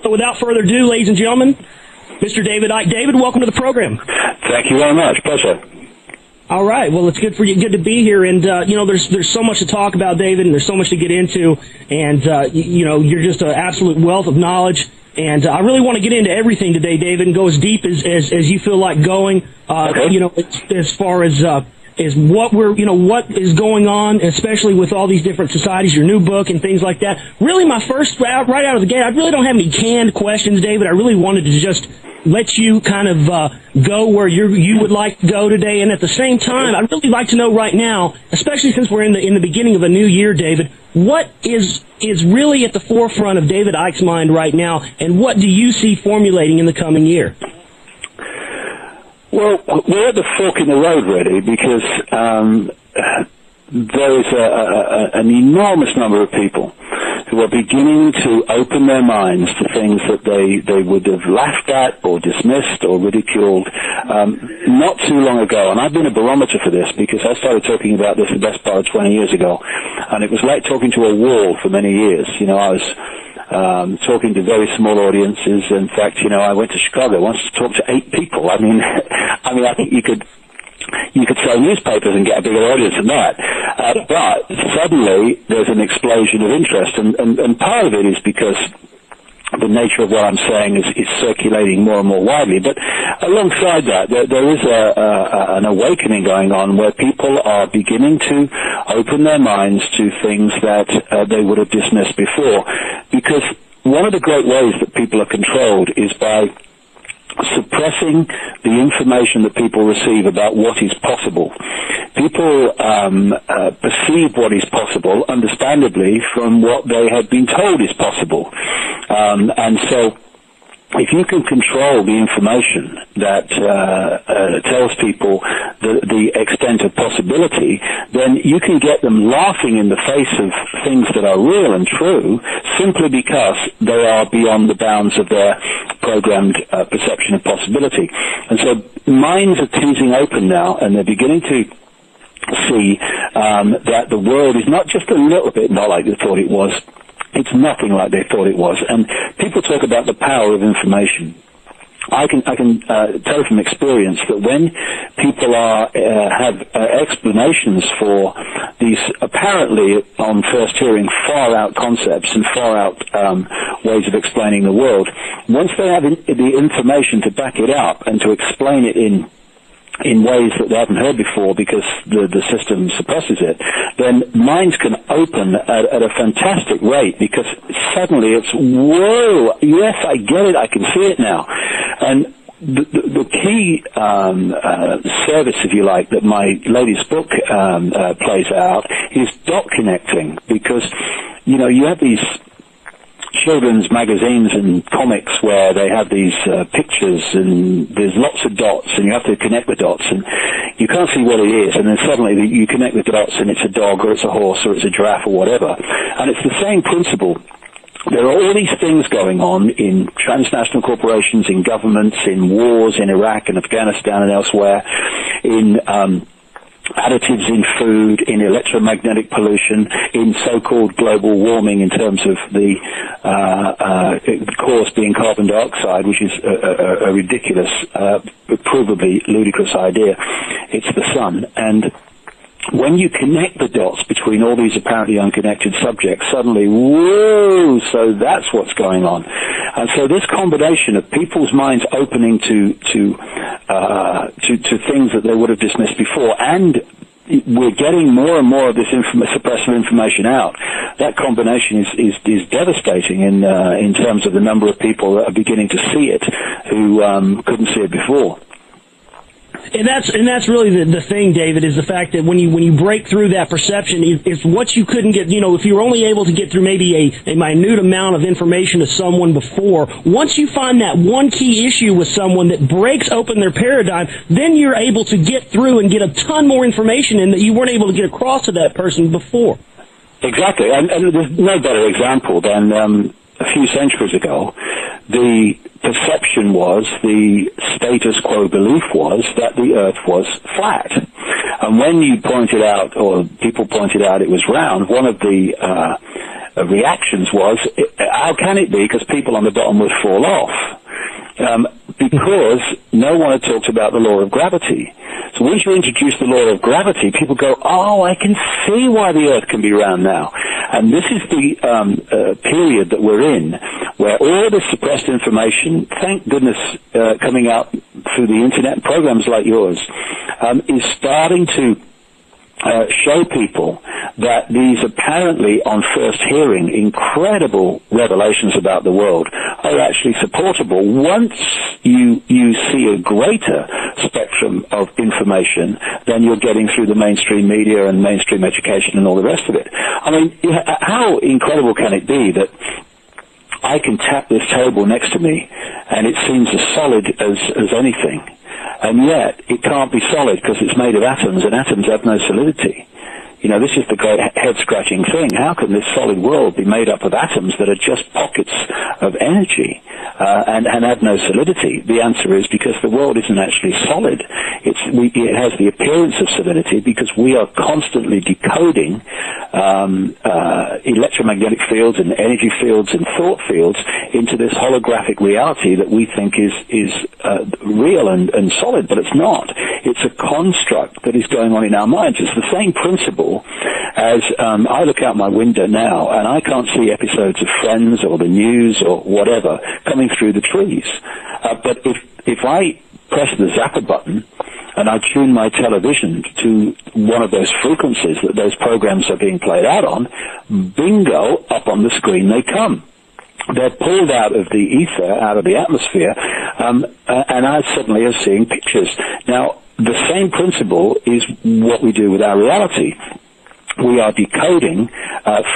So without further ado, ladies and gentlemen, Mr. David Icke. David, welcome to the program. Thank you very much. Pleasure. All right. Well, it's good for you. Good to be here. And, there's so much to talk about, David, and there's so much to get into. And, you're just an absolute wealth of knowledge. And I really want to get into everything today, David, and go as deep as you feel like going, Okay. as far as what is going on, especially with all these different societies, your new book and things like that. Really, my first, right out of the gate, I really don't have any canned questions, David. I really wanted to just let you kind of go where you would like to go today. And at the same time, I'd really like to know right now, especially since we're in the beginning of a new year, David, what is really at the forefront of David Icke's mind right now, and what do you see formulating in the coming year? Well, we're at the fork in the road, really, because there is an enormous number of people who are beginning to open their minds to things that they would have laughed at or dismissed or ridiculed not too long ago. And I've been a barometer for this because I started talking about this the best part of 20 years ago, and it was like talking to a wall for many years. I was talking to very small audiences. In fact, I went to Chicago once to talk to 8 people. I mean, I think you could sell newspapers and get a bigger audience than that. But suddenly there's an explosion of interest, and part of it is because the nature of what I'm saying is circulating more and more widely. But alongside that, there is an awakening going on where people are beginning to open their minds to things that they would have dismissed before. Because one of the great ways that people are controlled is by suppressing the information that people receive about what is possible. People perceive what is possible, understandably, from what they have been told is possible. And so if you can control the information that tells people the extent of possibility, then you can get them laughing in the face of things that are real and true simply because they are beyond the bounds of their programmed perception of possibility. And so minds are teasing open now, and they're beginning to see that the world is not just a little bit not like they thought it was. It's nothing like they thought it was. And people talk about the power of information. I can tell from experience that when people have explanations for these apparently, on first hearing, far-out concepts and far-out ways of explaining the world, once they have the information to back it up and to explain it in ways that they haven't heard before because the system suppresses it, then minds can open at a fantastic rate, because suddenly it's, whoa, yes, I get it, I can see it now. And the key service, if you like, that my latest book plays out is dot connecting, because, you have these children's magazines and comics where they have these pictures and there's lots of dots and you have to connect the dots and you can't see what it is, and then suddenly you connect the dots and it's a dog or it's a horse or it's a giraffe or whatever. And it's the same principle. There are all these things going on in transnational corporations, in governments, in wars in Iraq and Afghanistan and elsewhere, in additives in food, in electromagnetic pollution, in so-called global warming in terms of the cause being carbon dioxide, which is a ridiculous, provably ludicrous idea. It's the sun. And when you connect the dots between all these apparently unconnected subjects, suddenly, whoa, so that's what's going on. And so this combination of people's minds opening to things that they would have dismissed before, and we're getting more and more of this suppressive information out, that combination is devastating in terms of the number of people that are beginning to see it who couldn't see it before. And that's really the thing, David, is the fact that when you break through that perception, it's what you couldn't get. If you were only able to get through maybe a minute amount of information to someone before, once you find that one key issue with someone that breaks open their paradigm, then you're able to get through and get a ton more information in that you weren't able to get across to that person before. Exactly, and there's no better example than a few centuries ago. The perception was, the status quo belief was, that the earth was flat. And when you pointed out, or people pointed out, it was round, one of the reactions was, how can it be? Because people on the bottom would fall off. Because no one had talked about the law of gravity. So once you introduce the law of gravity, people go, oh, I can see why the Earth can be round now. And this is the period that we're in, where all this suppressed information, thank goodness, coming out through the Internet, programs like yours, is starting to show people that these apparently, on first hearing, incredible revelations about the world are actually supportable once you see a greater spectrum of information than you're getting through the mainstream media and mainstream education and all the rest of it. I mean, how incredible can it be that I can tap this table next to me and it seems as solid as anything, and yet it can't be solid because it's made of atoms, and atoms have no solidity. You know, this is the great head-scratching thing. How can this solid world be made up of atoms that are just pockets of energy and have no solidity? The answer is because the world isn't actually solid. It has the appearance of solidity because we are constantly decoding electromagnetic fields and energy fields and thought fields into this holographic reality that we think is real and solid, but it's not. It's a construct that is going on in our minds. It's the same principle as I look out my window now and I can't see episodes of Friends or the news or whatever coming through the trees. But if I press the zapper button and I tune my television to one of those frequencies that those programs are being played out on, bingo, up on the screen they come. They're pulled out of the ether, out of the atmosphere, and I suddenly am seeing pictures. Now, the same principle is what we do with our reality. We are decoding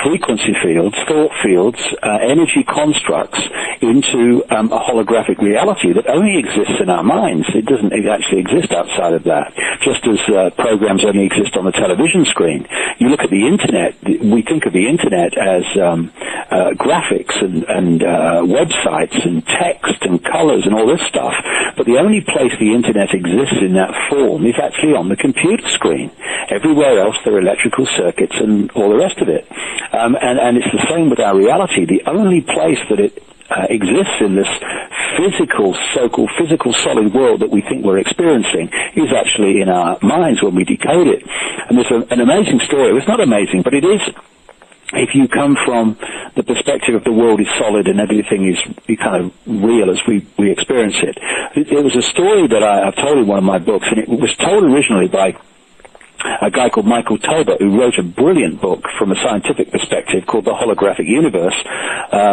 frequency fields, thought fields, energy constructs into a holographic reality that only exists in our minds. It doesn't actually exist outside of that, just as programs only exist on the television screen. You look at the Internet, we think of the Internet as graphics and websites and text and colors and all this stuff, but the only place the Internet exists in that form is actually on the computer screen. Everywhere else there are electrical circuits and all the rest of it. And it's the same with our reality. The only place that it exists in this physical, so-called physical solid world that we think we're experiencing is actually in our minds when we decode it. And there's an amazing story. It's not amazing, but it is. If you come from the perspective of the world is solid and everything is kind of real as we experience it. It was a story that I've told in one of my books, and it was told originally by a guy called Michael Tober, who wrote a brilliant book from a scientific perspective called The Holographic Universe,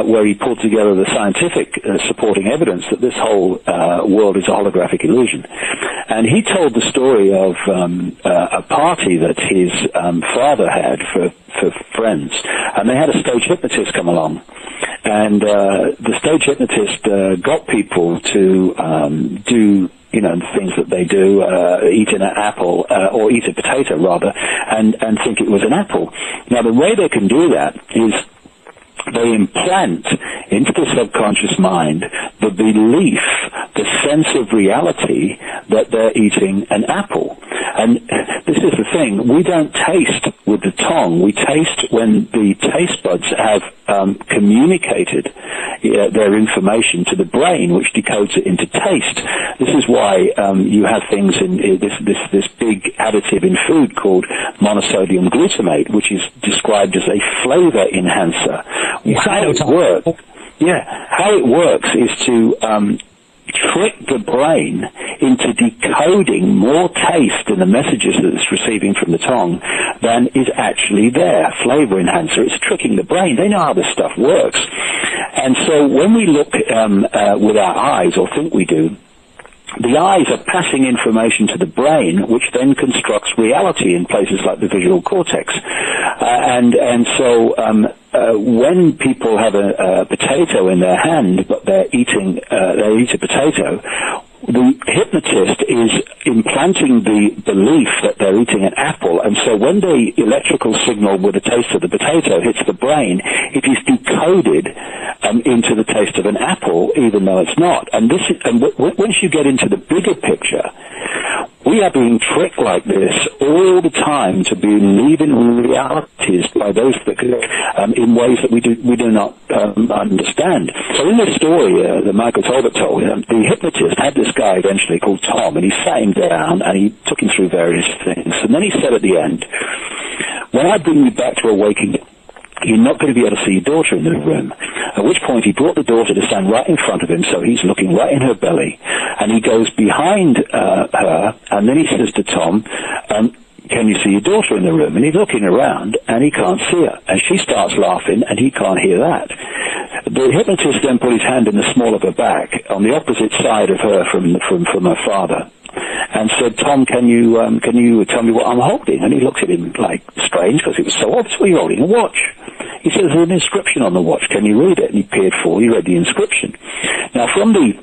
where he pulled together the scientific supporting evidence that this whole world is a holographic illusion. And he told the story of a party that his father had for friends, and they had a stage hypnotist come along. And the stage hypnotist got people to do, you know, the things that they do, eat an apple, or eat a potato, rather, and think it was an apple. Now, the way they can do that is they implant into the subconscious mind the belief, the sense of reality that they're eating an apple. And this is the thing, we don't taste with the tongue, we taste when the taste buds have communicated their information to the brain, which decodes it into taste. This is why you have things in this big additive in food called monosodium glutamate, which is described as a flavor enhancer. How it works is to trick the brain into decoding more taste in the messages that it's receiving from the tongue than is actually there. Flavor enhancer, it's tricking the brain. They know how this stuff works. And so when we look with our eyes, or think we do, the eyes are passing information to the brain, which then constructs reality in places like the visual cortex. And so when people have a potato in their hand, but they eat a potato, the hypnotist is implanting the belief that they're eating an apple, and so when the electrical signal with the taste of the potato hits the brain, it is decoded into the taste of an apple, even though it's not. And once you get into the bigger picture, we we are being tricked like this all the time to believe in realities by those that in ways that we do not understand. So in this story that Michael Talbot told, the hypnotist had this guy eventually called Tom, and he sat him down and he took him through various things. And then he said at the end, when I bring you back to awakening, you're not going to be able to see your daughter in the room. At which point he brought the daughter to stand right in front of him, so he's looking right in her belly, and he goes behind her, and then he says to Tom, can you see your daughter in the room? And he's looking around, and he can't see her. And she starts laughing, and he can't hear that. The hypnotist then put his hand in the small of her back, on the opposite side of her from her father, and said, Tom, can you tell me what I'm holding? And he looked at him like strange, because it was so obvious. Well, you're holding a watch. He says, there's an inscription on the watch. Can you read it? And he peered forward. He read the inscription. Now, from the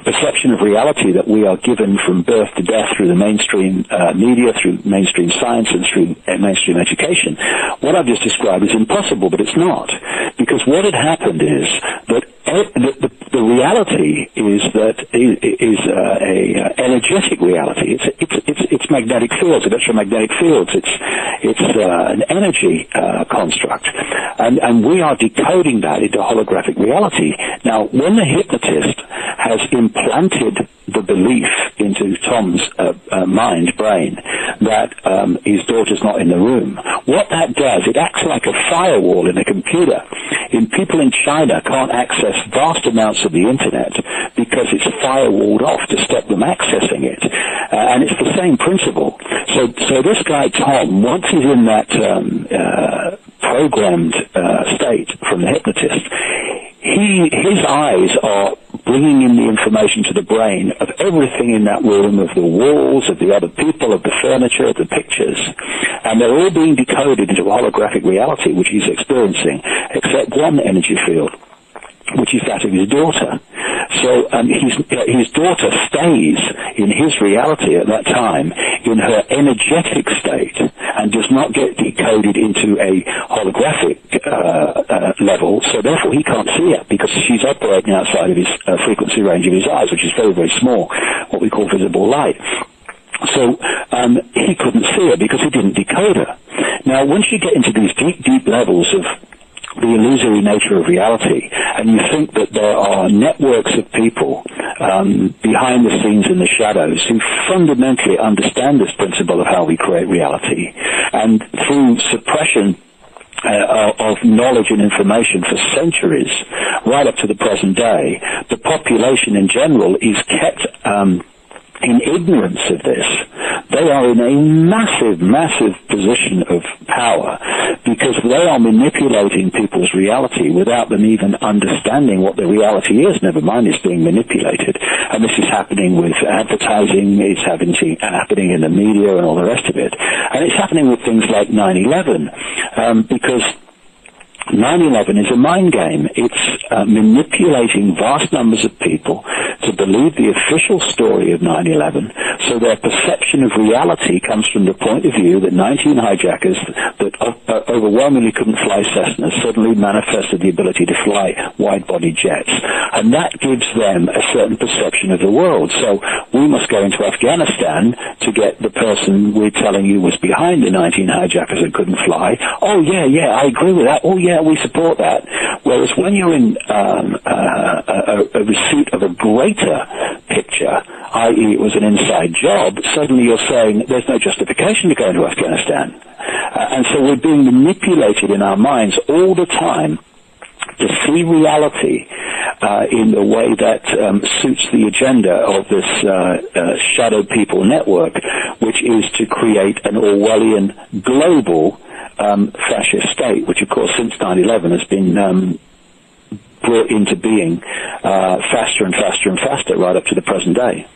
perception of reality that we are given from birth to death through the mainstream media, through mainstream science, and through mainstream education, what I've just described is impossible, but it's not. Because what had happened is that the reality is that is a energetic reality. It's magnetic fields, electromagnetic fields. It's an energy construct, and we are decoding that into holographic reality. Now, when the hypnotist has implanted the belief into Tom's brain that his daughter's not in the room, what that does, it acts like a firewall in a computer. People in China can't access vast amounts of the internet because it's firewalled off to stop them accessing it. And it's the same principle. So this guy, Tom, once he's in that programmed state from the hypnotist, his eyes are bringing in the information to the brain of everything in that room, of the walls, of the other people, of the furniture, of the pictures. And they're all being decoded into a holographic reality, which he's experiencing, except one energy field, which is that of his daughter. So his daughter stays in his reality at that time in her energetic state and does not get decoded into a holographic level, so therefore he can't see her because she's operating outside of his frequency range of his eyes, which is very, very small, what we call visible light. So he couldn't see her because he didn't decode her. Now, once you get into these deep, deep levels of the illusory nature of reality, and you think that there are networks of people behind the scenes in the shadows who fundamentally understand this principle of how we create reality, and through suppression of knowledge and information for centuries, right up to the present day, the population in general is kept in ignorance of this. They are in a massive, massive position of power because they are manipulating people's reality without them even understanding what the reality is, never mind it's being manipulated. And this is happening with advertising, it's happening in the media and all the rest of it. And it's happening with things like 9/11, because 9/11 is a mind game. It's manipulating vast numbers of people to believe the official story of 9/11, so their perception of reality comes from the point of view that 19 hijackers that overwhelmingly couldn't fly Cessnas suddenly manifested the ability to fly wide-body jets. And that gives them a certain perception of the world. So we must go into Afghanistan to get the person we're telling you was behind the 19 hijackers that couldn't fly. Oh, yeah, I agree with that. Oh, yeah, we support that. Whereas when you're in a receipt of a greater picture, i.e. it was an inside job, suddenly you're saying there's no justification to go into Afghanistan. And so we're being manipulated in our minds all the time to see reality in the way that suits the agenda of this shadow people network, which is to create an Orwellian global fascist state, which of course since 9/11 has been brought into being faster and faster and faster right up to the present day.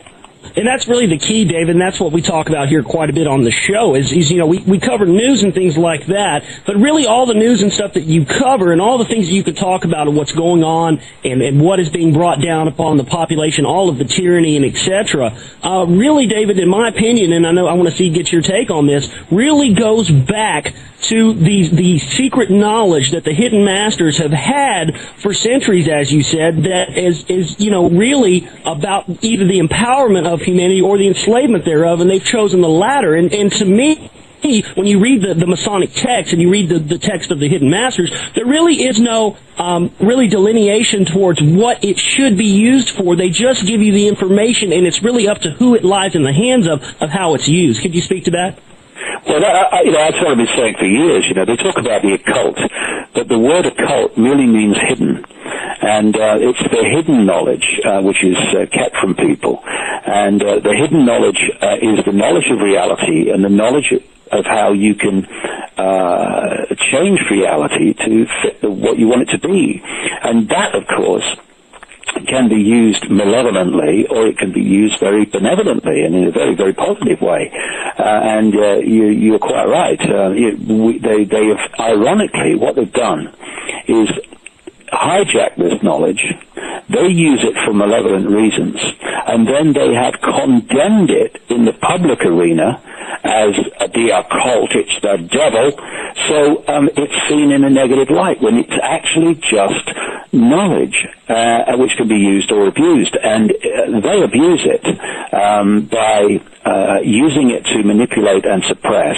And that's really the key, David, and that's what we talk about here quite a bit on the show, is you know, we cover news and things like that, but really all the news and stuff that you cover and all the things that you could talk about and what's going on and what is being brought down upon the population, all of the tyranny and etc., really, David, in my opinion, and I know I want to get your take on this, really goes back to the secret knowledge that the hidden masters have had for centuries, as you said, that is really about either the empowerment of humanity or the enslavement thereof, and they've chosen the latter. And to me, when you read the Masonic text and you read the text of the Hidden Masters, there really is no really delineation towards what it should be used for. They just give you the information, and it's really up to who it lies in the hands of how it's used. Could you speak to that? Well, that's what I've been saying for years. They talk about the occult, but the word occult really means hidden. And it's the hidden knowledge which is kept from people. And the hidden knowledge is the knowledge of reality and the knowledge of how you can change reality to fit what you want it to be. And that, of course, can be used malevolently, or it can be used very benevolently and in a very, very positive way. And you're quite right. They have, ironically, what they've done is hijack this knowledge. They use it for malevolent reasons, and then they have condemned it in the public arena as the occult, it's the devil. So it's seen in a negative light when it's actually just knowledge which can be used or abused. And they abuse it by using it to manipulate and suppress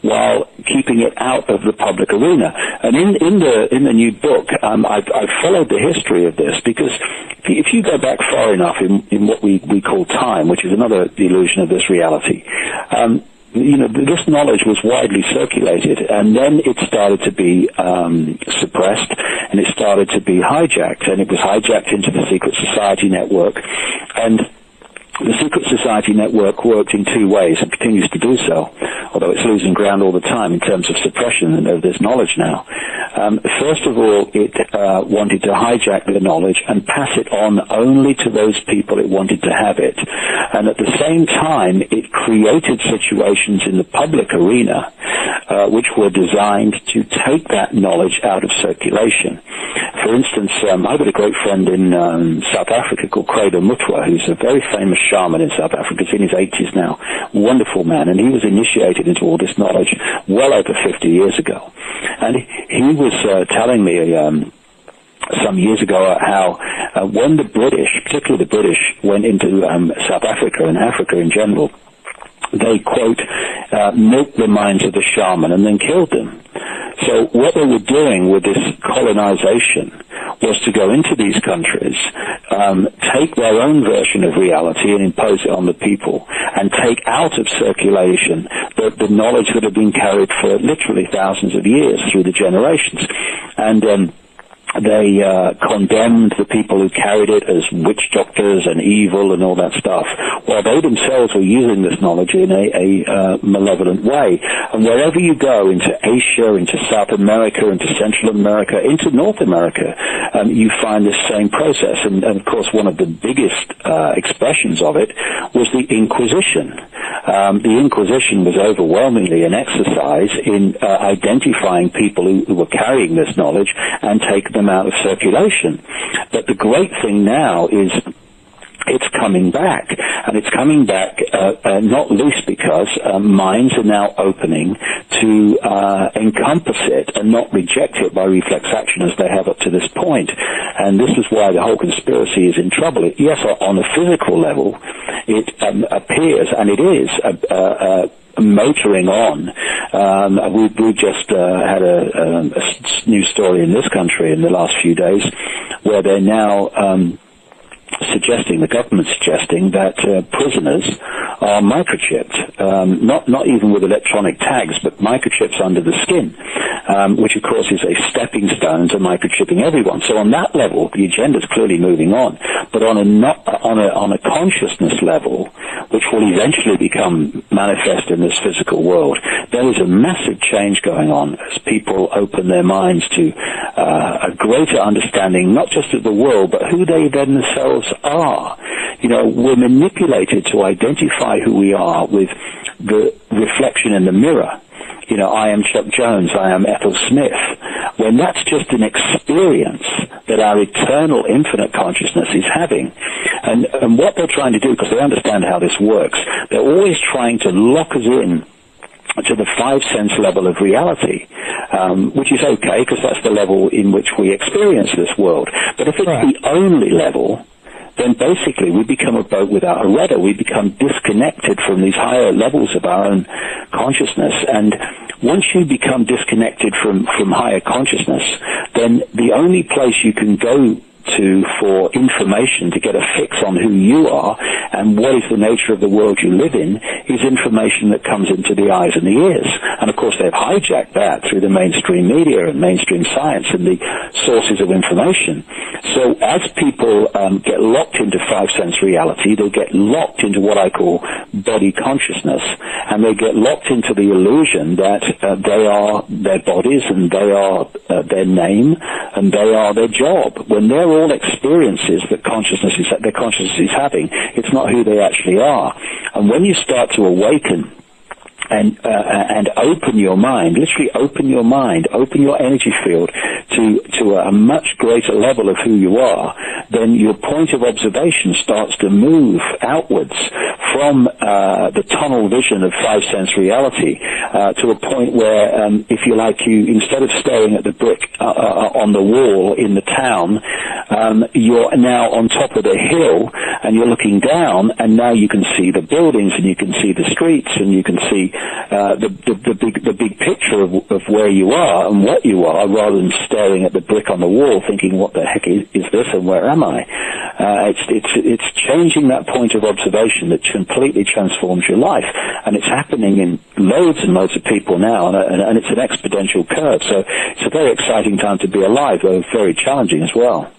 while keeping it out of the public arena. And in the new book, I've followed the history of this, because if you go back far enough in what we call time, which is another illusion of this reality, this knowledge was widely circulated, and then it started to be suppressed, and it started to be hijacked, and it was hijacked into the secret society network. And the secret society network worked in two ways and continues to do so, although it's losing ground all the time in terms of suppression of this knowledge now. First of all, it wanted to hijack the knowledge and pass it on only to those people it wanted to have it. And at the same time, it created situations in the public arena which were designed to take that knowledge out of circulation. For instance, I've got a great friend in South Africa called Credo Mutwa, who's a very famous shaman in South Africa. He's in his 80s now. Wonderful man. And he was initiated into all this knowledge well over 50 years ago. And he was telling me some years ago how when the British, particularly the British, went into South Africa and Africa in general, they, quote, milked the minds of the shaman and then killed them. So what they were doing with this colonization was to go into these countries, take their own version of reality and impose it on the people, and take out of circulation the knowledge that had been carried for literally thousands of years through the generations. And they condemned the people who carried it as witch doctors and evil and all that stuff, while they themselves were using this knowledge in a malevolent way. And wherever you go, into Asia, into South America, into Central America, into North America, you find this same process. And of course, one of the biggest expressions of it was the Inquisition. The Inquisition was overwhelmingly an exercise in identifying people who were carrying this knowledge and taking them out of circulation. But the great thing now is it's coming back, and it's coming back not least because minds are now opening to encompass it and not reject it by reflex action as they have up to this point. And this is why the whole conspiracy is in trouble. Yes, on a physical level, it appears, and it is, motoring on. We just had a news story in this country in the last few days where they're now the government suggesting that prisoners are microchipped, not even with electronic tags, but microchips under the skin, which of course is a stepping stone to microchipping everyone. So on that level, the agenda's clearly moving on. But on a consciousness level, which will eventually become manifest in this physical world, there is a massive change going on as people open their minds to a greater understanding, not just of the world, but who they themselves are. We're manipulated to identify who we are with the reflection in the mirror. I am Chuck Jones, I am Ethel Smith, when that's just an experience that our eternal infinite consciousness is having. And what they're trying to do, because they understand how this works, they're always trying to lock us in to the 5 sense level of reality, which is okay because that's the level in which we experience this world. But if it's the only level, then basically we become a boat without a rudder. We become disconnected from these higher levels of our own consciousness. And once you become disconnected from higher consciousness, then the only place you can go to for information to get a fix on who you are and what is the nature of the world you live in is information that comes into the eyes and the ears. And of course they've hijacked that through the mainstream media and mainstream science and the sources of information. So as people get locked into 5 sense reality, they get locked into what I call body consciousness, and they get locked into the illusion that they are their bodies and they are their name and they are their job, when they're all experiences that their consciousness is having. It's not who they actually are. And when you start to awaken and open your mind, literally open your mind, open your energy field to a much greater level of who you are, then your point of observation starts to move outwards from the tunnel vision of 5 sense reality to a point where, if you like, you instead of staring at the brick on the wall in the town, you're now on top of the hill and you're looking down, and now you can see the buildings and you can see the streets and you can see the big picture of where you are and what you are, rather than staring at the brick on the wall thinking, what the heck is this and where am I? It's changing that point of observation that completely transforms your life, and it's happening in loads and loads of people now, and it's an exponential curve. So it's a very exciting time to be alive, though very challenging as well.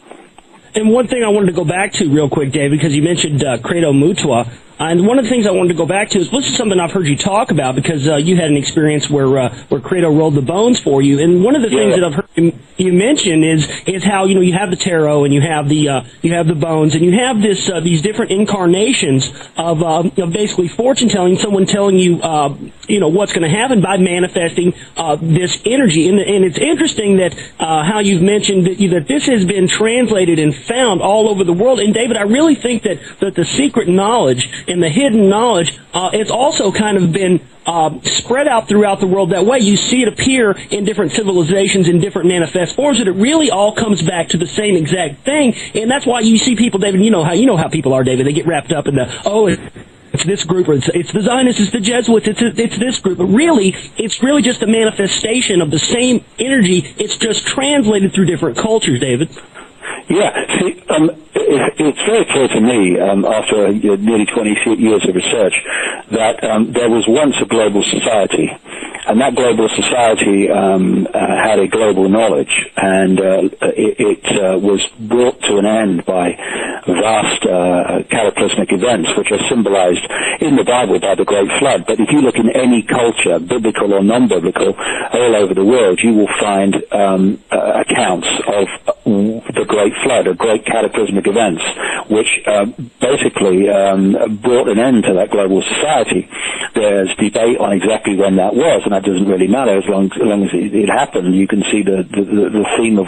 And one thing I wanted to go back to real quick, Dave, because you mentioned Credo Mutua, and one of the things I wanted to go back to is, this is something I've heard you talk about, because you had an experience where Credo rolled the bones for you, and one of the things that I've heard you mention is how, you know, you have the tarot and you have the bones and you have these different incarnations of basically fortune telling, someone telling you what's going to happen by manifesting this energy. And it's interesting that how you've mentioned that this has been translated and found all over the world. And David, I really think that the secret knowledge and the hidden knowledge it's also kind of been spread out throughout the world that way. You see it appear in different civilizations in different manifest forms, but it really all comes back to the same exact thing. And that's why you see people, David, you know how people are, David. They get wrapped up in it's this group, or it's the Zionists, it's the Jesuits, it's this group. But really, it's really just a manifestation of the same energy. It's just translated through different cultures, David. Yeah, see, it's very clear to me, after nearly 20 years of research, that there was once a global society, and that global society had a global knowledge, and it was brought to an end by vast cataclysmic events, which are symbolized in the Bible by the Great Flood. But if you look in any culture, biblical or non-biblical, all over the world, you will find accounts of the Great Flood, or great cataclysmic events, which basically brought an end to that global society. There's debate on exactly when that was, and that doesn't really matter as long as it happened. You can see the theme of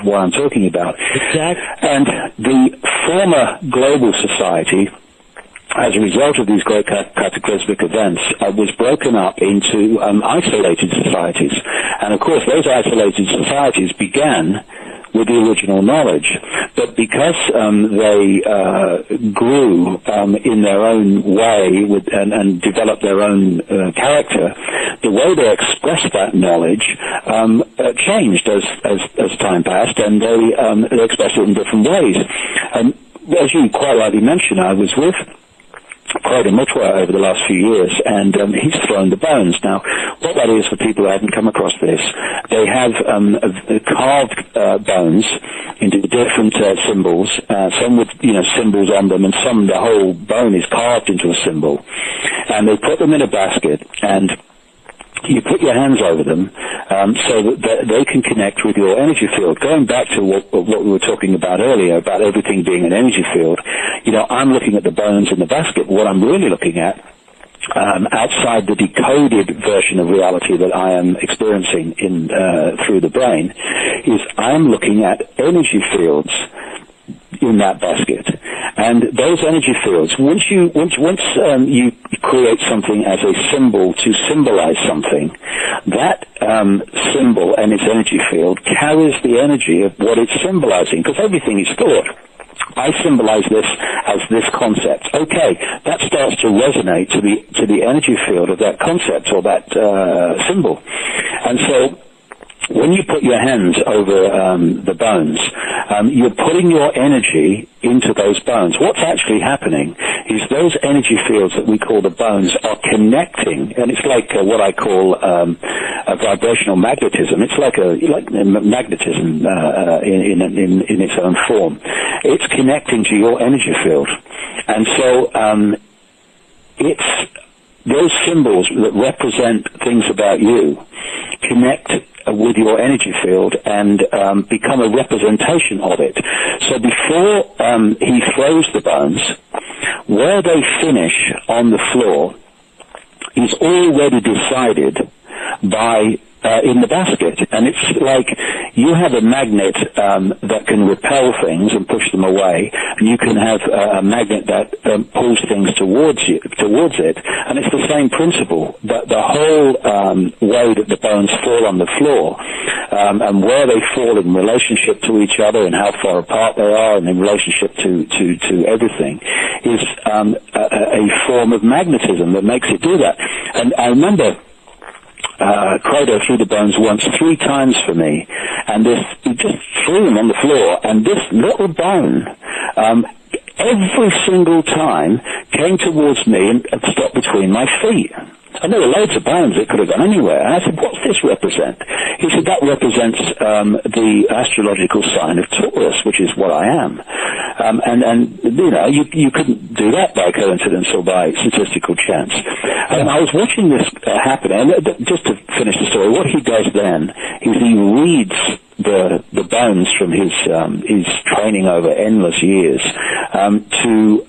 what I'm talking about. Exactly. And the former global society, as a result of these great cataclysmic events, was broken up into isolated societies. And of course, those isolated societies began with the original knowledge, but because they grew in their own way and developed their own character, the way they expressed that knowledge changed as time passed, and they expressed it in different ways. As you quite rightly mentioned, I was with Credo Mutua over the last few years, and he's thrown the bones. Now, what that is, for people who haven't come across this, they have carved bones into different symbols, some with symbols on them, and some the whole bone is carved into a symbol, and they put them in a basket, and you put your hands over them so that they can connect with your energy field. Going back to what we were talking about earlier, about everything being an energy field, I'm looking at the bones in the basket. What I'm really looking at, outside the decoded version of reality that I am experiencing through the brain, is I'm looking at energy fields in that basket. And those energy fields, once you create something as a symbol to symbolize something, that symbol and its energy field carries the energy of what it's symbolizing, because everything is thought. I symbolize this as this concept. Okay, that starts to resonate to the energy field of that concept or that symbol. And so when you put your hands over the bones, you're putting your energy into those bones. What's actually happening is those energy fields that we call the bones are connecting, and it's like what I call a vibrational magnetism. It's like magnetism in its own form. It's connecting to your energy field, and so it's those symbols that represent things about you connect with your energy field and become a representation of it. So before he throws the bones, where they finish on the floor is already decided by in the basket, and it's like you have a magnet that can repel things and push them away, and you can have a magnet that pulls things towards it, and it's the same principle. That the whole way that the bones fall on the floor and where they fall in relationship to each other and how far apart they are and in relationship to everything is a form of magnetism that makes it do that. And I remember Crowder threw the bones once 3 times for me, and he just threw them on the floor, and this little bone, every single time, came towards me and stopped between my feet. And there were loads of bones that could have gone anywhere. And I said, what's this represent? He said, that represents the astrological sign of Taurus, which is what I am. And you know, you couldn't do that by coincidence or by statistical chance. I was watching this happen, and just to finish the story, what he does then is he reads the bones from his training over endless years to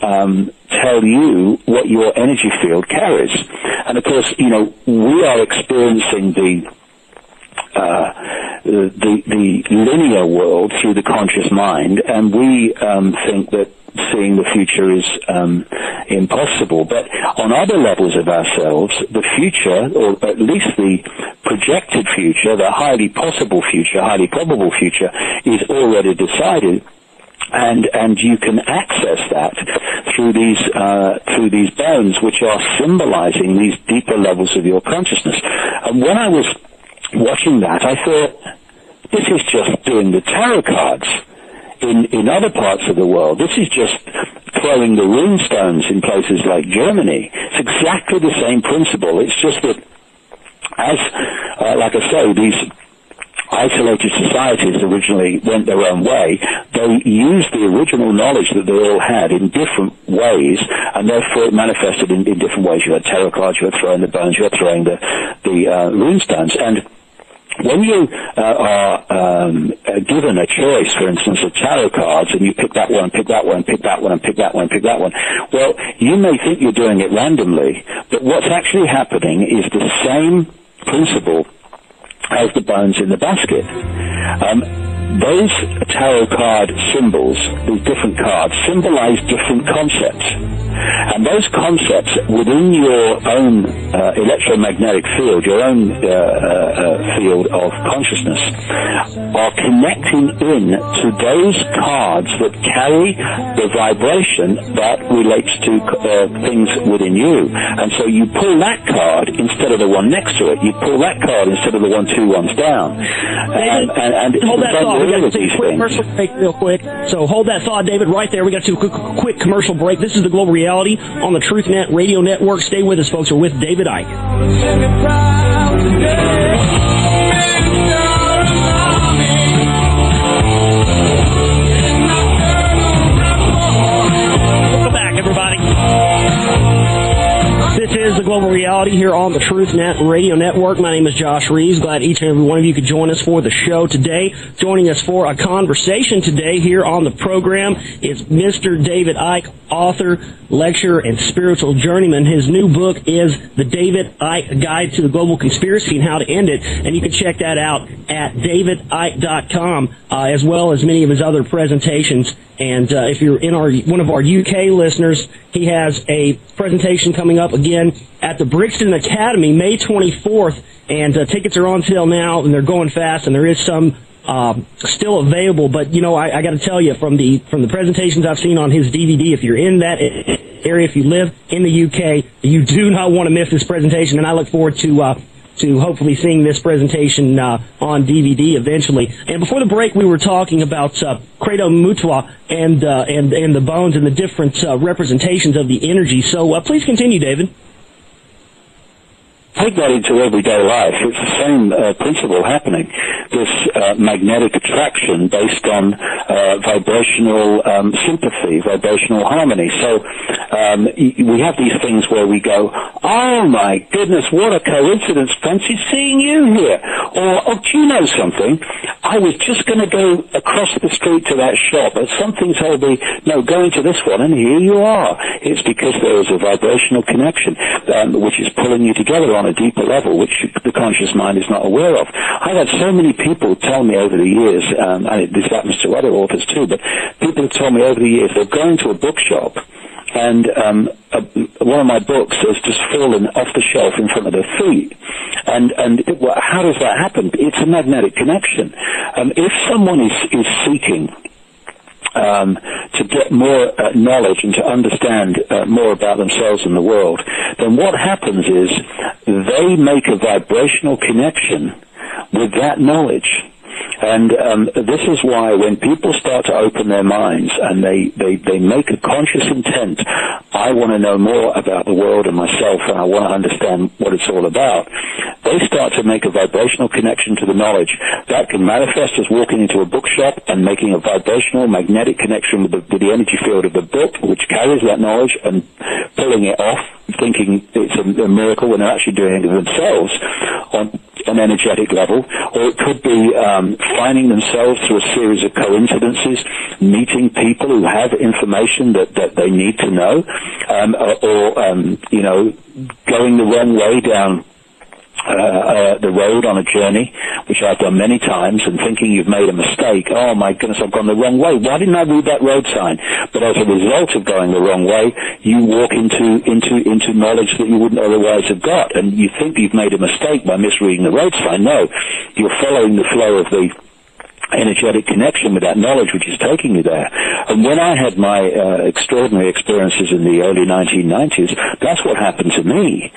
tell you what your energy field carries. And of course, you know, we are experiencing the linear world through the conscious mind, and we think that seeing the future is impossible. But on other levels of ourselves, the future, or at least the projected future, the highly possible future, highly probable future, is already decided. And you can access that through these bones, which are symbolizing these deeper levels of your consciousness. And when I was watching that, I thought, this is just doing the tarot cards in other parts of the world. This is just throwing the rune stones in places like Germany. It's exactly the same principle. It's just that, as like I say, these isolated societies originally went their own way. They used the original knowledge that they all had in different ways, and therefore it manifested in different ways. You had tarot cards, you had throwing the bones, you had throwing the rune stones. And when you are given a choice, for instance, of tarot cards, and you pick that one, pick that one, pick that one, and pick that one, pick that one, well, you may think you're doing it randomly, but what's actually happening is the same principle as the bones in the basket. Those tarot card symbols, these different cards, symbolize different concepts. And those concepts within your own electromagnetic field, your own field of consciousness, are connecting in to those cards that carry the vibration that relates to things within you. And so you pull that card instead of the one next to it. You pull that card instead of the 1, 2 ones down. And hold that thought. We got to take a quick things. commercial break real quick. So hold that thought, David, right there. We got to do a quick commercial break. This is the Global Reality on the TruthNet Radio Network. Stay with us, folks. We're with David Icke. Welcome back, everybody. This is is The Global Reality here on the TruthNet Radio Network. My name is Josh Reeves. Glad each and every one of you could join us for the show today. Joining us for a conversation today here on the program is Mr. David Icke, author, lecturer, and spiritual journeyman. His new book is The David Icke Guide to the Global Conspiracy and How to End It, and you can check that out at davidicke.com, as well as many of his other presentations. And if you're in one of our UK listeners, he has a presentation coming up again at the Brixton Academy, May 24th, and tickets are on sale now, and they're going fast, and there is some still available. But you know, I got to tell you, from the presentations I've seen on his DVD, if you're in that area, if you live in the UK, you do not want to miss this presentation. And I look forward to hopefully seeing this presentation on DVD eventually. And before the break, we were talking about Credo Mutwa and the bones and the different representations of the energy. So please continue, David. Take that into everyday life. It's the same principle happening. This magnetic attraction based on vibrational sympathy, vibrational harmony. So we have these things where we go, oh my goodness, what a coincidence, fancy seeing you here. Or, oh, do you know something? I was just going to go across the street to that shop, but something told me, no, go into this one, and here you are. It's because there is a vibrational connection which is pulling you together on a deeper level, which the conscious mind is not aware of. I've had so many people tell me over the years, and this happens to other authors too, but people have told me over the years they've gone to a bookshop and one of my books has just fallen off the shelf in front of their feet. And how does that happen? It's a magnetic connection. If someone is seeking to get more knowledge and to understand more about themselves and the world, then what happens is they make a vibrational connection with that knowledge. And this is why when people start to open their minds and they make a conscious intent, I want to know more about the world and myself, and I want to understand what it's all about, they start to make a vibrational connection to the knowledge. That can manifest as walking into a bookshop and making a vibrational, magnetic connection with the energy field of the book, which carries that knowledge, and pulling it off, thinking it's a miracle when they're actually doing it themselves on an energetic level. Or it could be finding themselves through a series of coincidences, meeting people who have information that they need to know, or going the wrong way down the road on a journey, which I've done many times, and thinking you've made a mistake. Oh my goodness, I've gone the wrong way. Why didn't I read that road sign? But as a result of going the wrong way, you walk into knowledge that you wouldn't otherwise have got, and you think you've made a mistake by misreading the road sign. No, you're following the flow of the energetic connection with that knowledge which is taking you there. And when I had my extraordinary experiences in the early 1990s, that's what happened to me.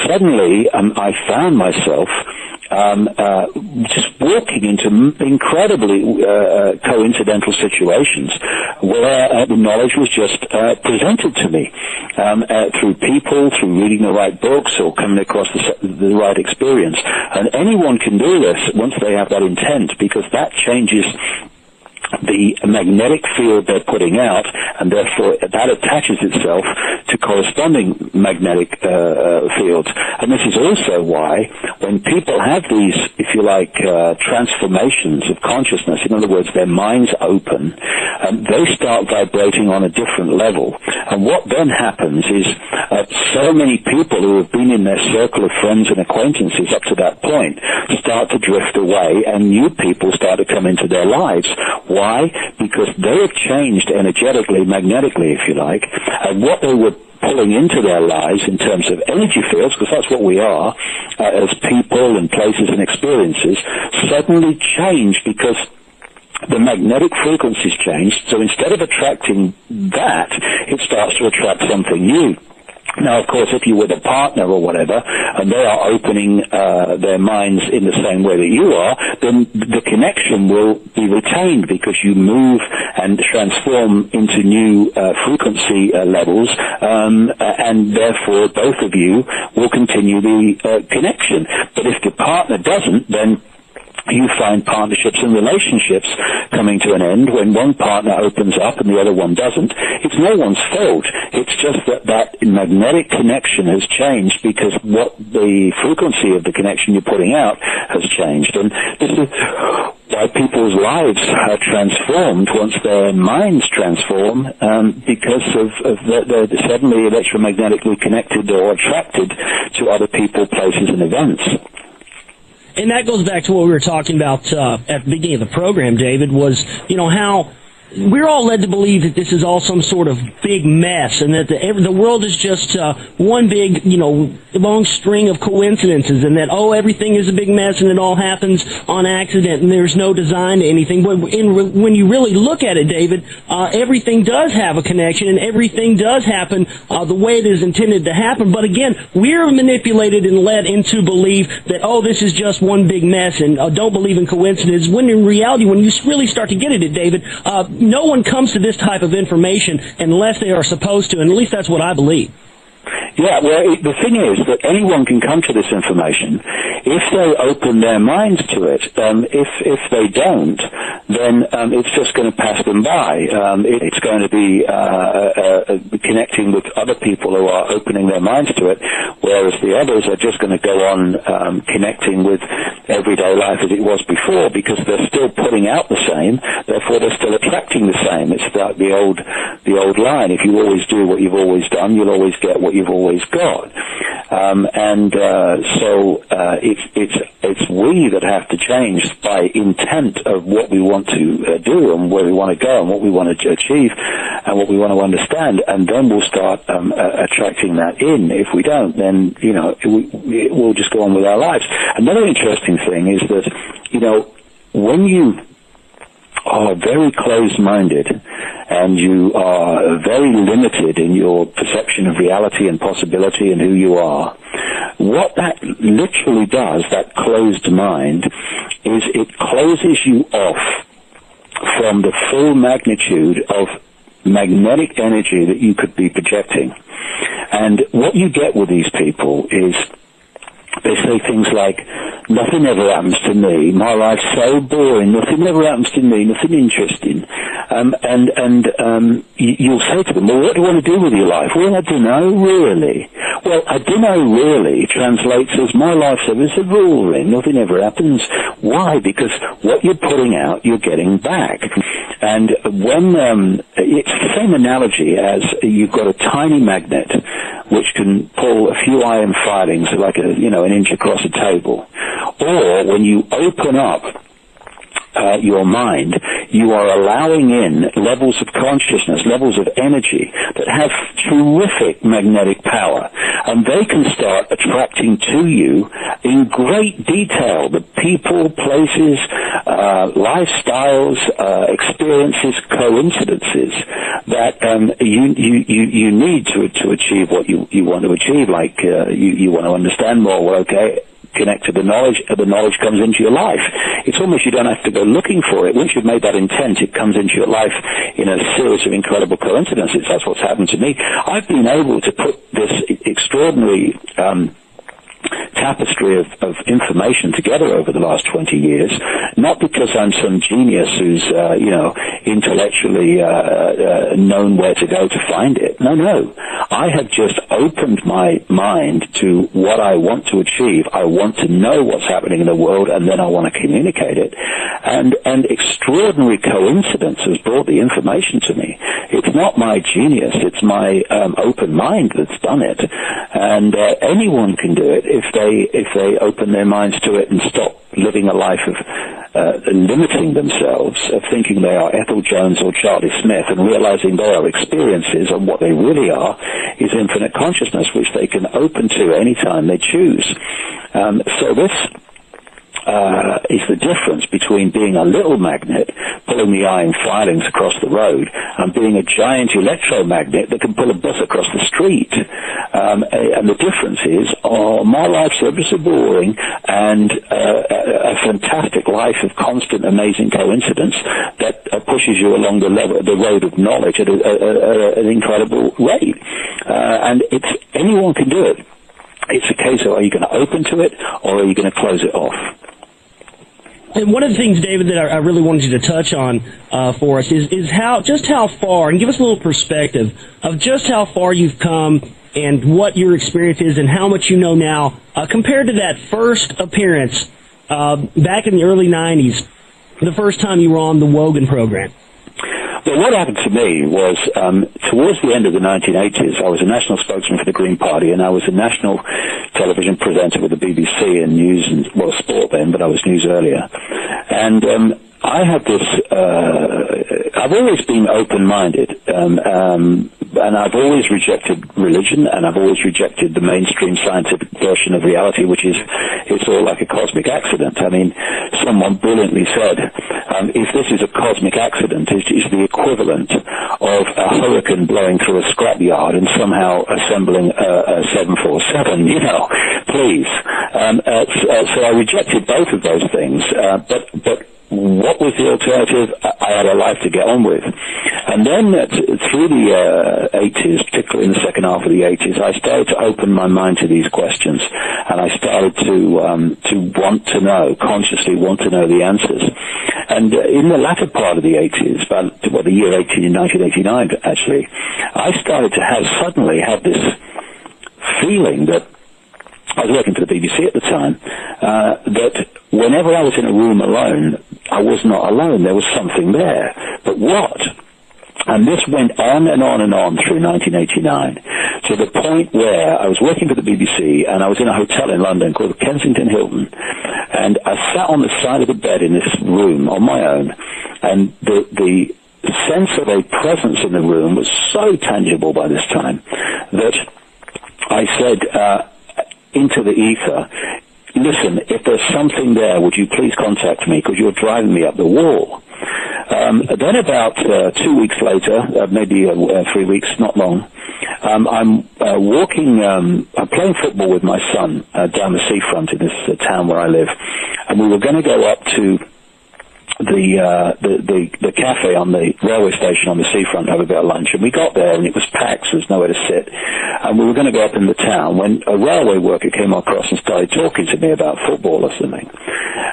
Suddenly, I found myself just walking into incredibly coincidental situations where the knowledge was just presented to me through people, through reading the right books, or coming across the right experience. And anyone can do this once they have that intent, because that changes the magnetic field they're putting out, and therefore that attaches itself to corresponding magnetic fields. And this is also why when people have these, if you like, transformations of consciousness, in other words, their minds open, they start vibrating on a different level. And what then happens is so many people who have been in their circle of friends and acquaintances up to that point start to drift away, and new people start to come into their lives. Why? Because they have changed energetically, magnetically, if you like, and what they were pulling into their lives in terms of energy fields, because that's what we are as people and places and experiences, suddenly change because the magnetic frequencies changed. So instead of attracting that, it starts to attract something new. Now, of course, if you're with a partner or whatever, and they are opening their minds in the same way that you are, then the connection will be retained, because you move and transform into new frequency levels, and therefore both of you will continue the connection. But if the partner doesn't, then you find partnerships and relationships coming to an end when one partner opens up and the other one doesn't. It's no one's fault. It's just that magnetic connection has changed because what the frequency of the connection you're putting out has changed. And this is why people's lives are transformed once their minds transform, because of they're suddenly electromagnetically connected or attracted to other people, places, and events. And that goes back to what we were talking about at the beginning of the program, David, was, how we're all led to believe that this is all some sort of big mess and that the world is just one big, long string of coincidences and that, everything is a big mess and it all happens on accident and there's no design to anything. But when you really look at it, David, everything does have a connection and everything does happen the way it is intended to happen. But again, we're manipulated and led into belief that, this is just one big mess and don't believe in coincidence. When in reality, when you really start to get at it, David, no one comes to this type of information unless they are supposed to, and at least that's what I believe. Yeah, well, the thing is that anyone can come to this information if they open their minds to it. If they don't, then it's just going to pass them by. It's going to be connecting with other people who are opening their minds to it, whereas the others are just going to go on connecting with everyday life as it was before because they're still putting out the same, therefore they're still attracting the same. It's like the old line, if you always do what you've always done, you'll always get what you've always got. So it's we that have to change by intent of what we want to do and where we want to go and what we want to achieve and what we want to understand, and then we'll start attracting that in. If we don't, then we'll just go on with our lives. Another interesting thing is that when you are very closed-minded and you are very limited in your perception of reality and possibility and who you are, what that literally does, that closed mind, is it closes you off from the full magnitude of magnetic energy that you could be projecting. And what you get with these people is they say things like, nothing ever happens to me, my life's so boring, nothing ever happens to me, nothing interesting. You'll say to them, well, what do you want to do with your life? Well, I don't know, really. Well, I don't know, really translates as, my life's ever so boring, nothing ever happens. Why? Because what you're putting out, you're getting back. And when, it's the same analogy as you've got a tiny magnet which can pull a few iron filings like an inch across a table. Or when you open up your mind, you are allowing in levels of consciousness, levels of energy that have terrific magnetic power, and they can start attracting to you in great detail the people, places, lifestyles, experiences, coincidences that you need to achieve what you want to achieve. Like you want to understand more. Well, okay, connect to the knowledge comes into your life. It's almost you don't have to go looking for it. Once you've made that intent, it comes into your life in a series of incredible coincidences. That's what's happened to me. I've been able to put this extraordinary tapestry of information together over the last 20 years, not because I'm some genius who's, intellectually known where to go to find it. No. I have just opened my mind to what I want to achieve. I want to know what's happening in the world, and then I want to communicate it. And extraordinary coincidence has brought the information to me. It's not my genius. It's my open mind that's done it. And anyone can do it if they open their minds to it and stop living a life of limiting themselves, of thinking they are Ethel Jones or Charlie Smith, and realizing they are experiences, and what they really are is infinite consciousness, which they can open to anytime they choose. So this is the difference between being a little magnet pulling the iron filings across the road and being a giant electromagnet that can pull a bus across the street. And the difference is, my life's ever so boring, and a fantastic life of constant, amazing coincidence that pushes you along the road of knowledge at an incredible rate. And anyone can do it. It's a case of, are you going to open to it, or are you going to close it off? And one of the things, David, that I really wanted you to touch on for us is how far, and give us a little perspective of just how far you've come and what your experience is and how much you know now compared to that first appearance back in the early 90s, the first time you were on the Wogan program. Well, what happened to me was towards the end of the 1980s, I was a national spokesman for the Green Party, and I was a national television presenter with the BBC and news and, well, sport then, but I was news earlier. And I had this, I've always been open-minded, and I've always rejected religion, and I've always rejected the mainstream scientific version of reality, which is it's all like a cosmic accident. I mean, someone brilliantly said, if this is a cosmic accident, it is the equivalent of a hurricane blowing through a scrapyard and somehow assembling a 747, please. So I rejected both of those things, but what was the alternative? I had a life to get on with. And then through the 80s, particularly in the second half of the 80s, I started to open my mind to these questions. And I started to want to know, consciously want to know the answers. And in the latter part of the 80s, about the year 1989 actually, I started to suddenly have this feeling that I was working for the BBC at the time, that whenever I was in a room alone, I was not alone. There was something there. But what? And this went on and on and on through 1989, to the point where I was working for the BBC, and I was in a hotel in London called the Kensington Hilton, and I sat on the side of the bed in this room on my own, and the sense of a presence in the room was so tangible by this time that I said into the ether, listen, if there's something there, would you please contact me, because you're driving me up the wall. Then about 2 weeks later, maybe 3 weeks, not long, I'm walking, I'm playing football with my son down the seafront in this town where I live, and we were going to go up to the cafe on the railway station on the seafront, have a bit of lunch, and we got there and it was packed, so there was nowhere to sit, and we were going to go up in the town when a railway worker came across and started talking to me about football or something.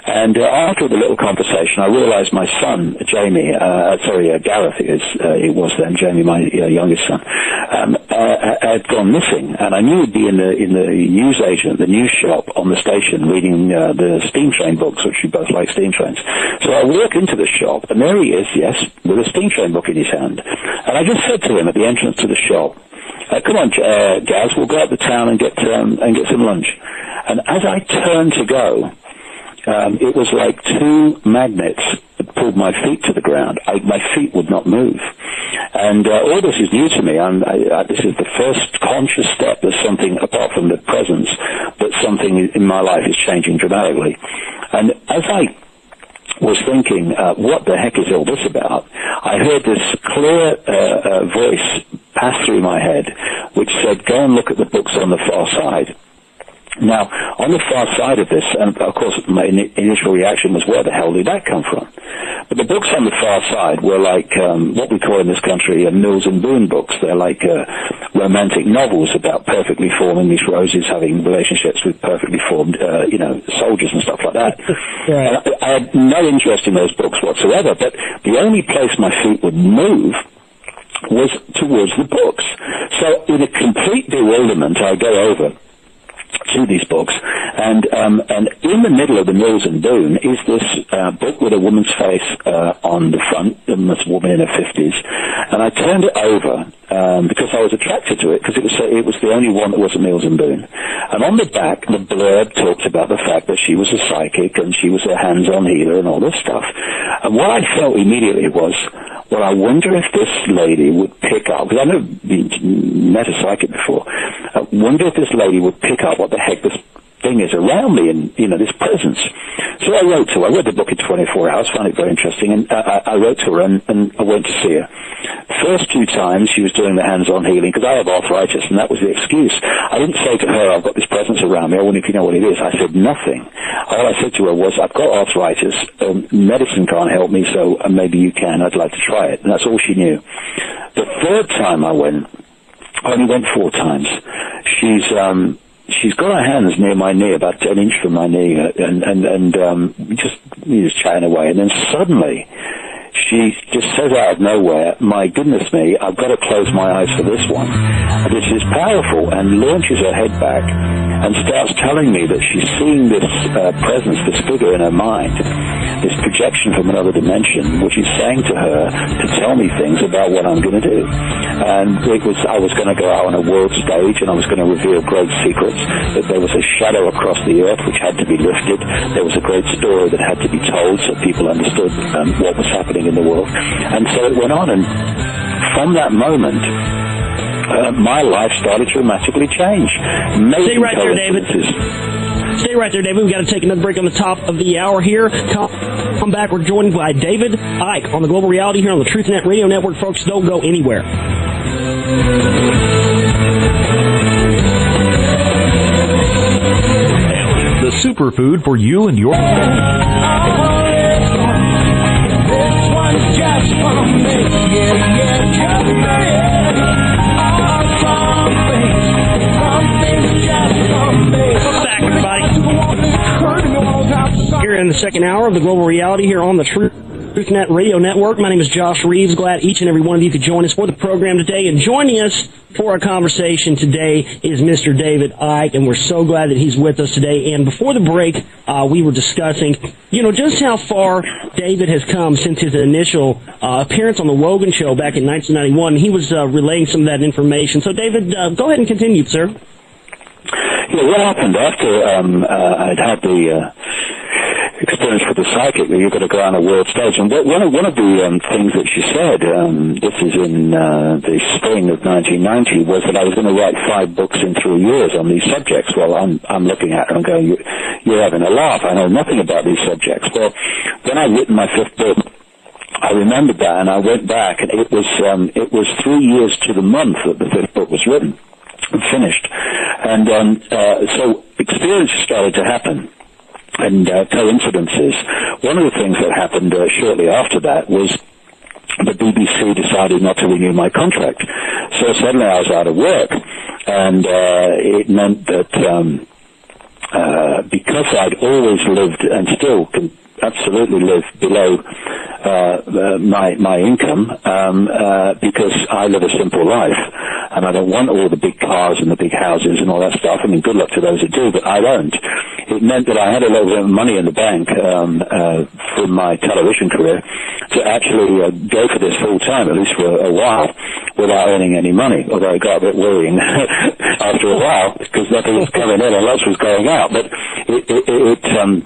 And after the little conversation, I realized my son, Gareth, it was then, Jamie, my youngest son, had gone missing, and I knew he'd be in the newsagent, the news shop on the station, reading the steam train books, which we both like steam trains. So I walk into the shop, and there he is, yes, with a steam train book in his hand. And I just said to him at the entrance to the shop, come on, Gaz, we'll go up the town and get some lunch. And as I turned to go, it was like two magnets that pulled my feet to the ground. My feet would not move. And all this is new to me. This is the first conscious step that something, apart from the presence, that something in my life is changing dramatically. And as I was thinking, what the heck is all this about? I heard this clear voice pass through my head, which said, go and look at the books on the far side. Now, on the far side of this, and of course my initial reaction was, where the hell did that come from? But the books on the far side were like what we call in this country Mills and Boon books. They're like romantic novels about perfectly formed English roses having relationships with perfectly formed, soldiers and stuff like that. Right. I had no interest in those books whatsoever, but the only place my feet would move was towards the books. So in a complete bewilderment, I go over to these books, and in the middle of the Mills and Boon is this book with a woman's face on the front, a woman in her 50s, and I turned it over because I was attracted to it, because it was the only one that wasn't Mills and Boon. And on the back, the blurb talked about the fact that she was a psychic and she was a hands-on healer and all this stuff. And what I felt immediately was, well, I wonder if this lady would pick up, because I've never met a psychic before, I wonder if this lady would pick up what the heck this thing is around me and, this presence. So I wrote to her. I read the book in 24 hours, found it very interesting, and I wrote to her and I went to see her. The first 2 times she was doing the hands-on healing, because I have arthritis, and that was the excuse. I didn't say to her, I've got this presence around me, I wonder if you know what it is. I said nothing. All I said to her was, I've got arthritis, medicine can't help me, so maybe you can, I'd like to try it. And that's all she knew. The 3rd time I went, I only went 4 times, she's got her hands near my knee, about 10 inches from my knee, and just just chatting away, and then suddenly she just says out of nowhere, "My goodness me, I've got to close my eyes for this one." This is powerful, and launches her head back and starts telling me that she's seeing this presence, this figure in her mind, this projection from another dimension, which is saying to her to tell me things about what I'm going to do. And I was going to go out on a world stage, and I was going to reveal great secrets, that there was a shadow across the earth which had to be lifted. There was a great story that had to be told so people understood what was happening in the world. And so it went on, and from that moment, my life started to dramatically change. Stay right there, David. Stay right there, David. We've got to take another break on the top of the hour here. Come back. We're joined by David Icke on the Global Reality here on the TruthNet Radio Network. Folks, don't go anywhere. The superfood for you and your family. This one's just for me. Yeah, just me. Welcome back, everybody. Here in the second hour of the Global Reality here on the TruthNet Radio Network. My name is Josh Reeves. Glad each and every one of you could join us for the program today. And joining us for our conversation today is Mr. David Icke, and we're so glad that he's with us today. And before the break, we were discussing, just how far David has come since his initial appearance on the Wogan Show back in 1991. He was relaying some of that information. So, David, go ahead and continue, sir. Yeah, what happened after I'd had the experience with the psychic, that you've got to go on a world stage. And one of the things that she said, this is in the spring of 1990, was that I was going to write 5 books in 3 years on these subjects. Well, I'm looking at her and going, you're having a laugh. I know nothing about these subjects. Well, when I'd written my 5th book, I remembered that, and I went back, and it was 3 years to the month that the 5th book was written and finished. And so experiences started to happen, and coincidences. One of the things that happened shortly after that was the BBC decided not to renew my contract. So suddenly I was out of work, and it meant that because I'd always lived, and still can absolutely live below my income, because I live a simple life, and I don't want all the big cars and the big houses and all that stuff. I mean, good luck to those who do, but I don't. It meant that I had a little bit of money in the bank from my television career to actually go for this full time, at least for a while, without earning any money, although it got a bit worrying after a while, because nothing was coming in and lots was going out. But it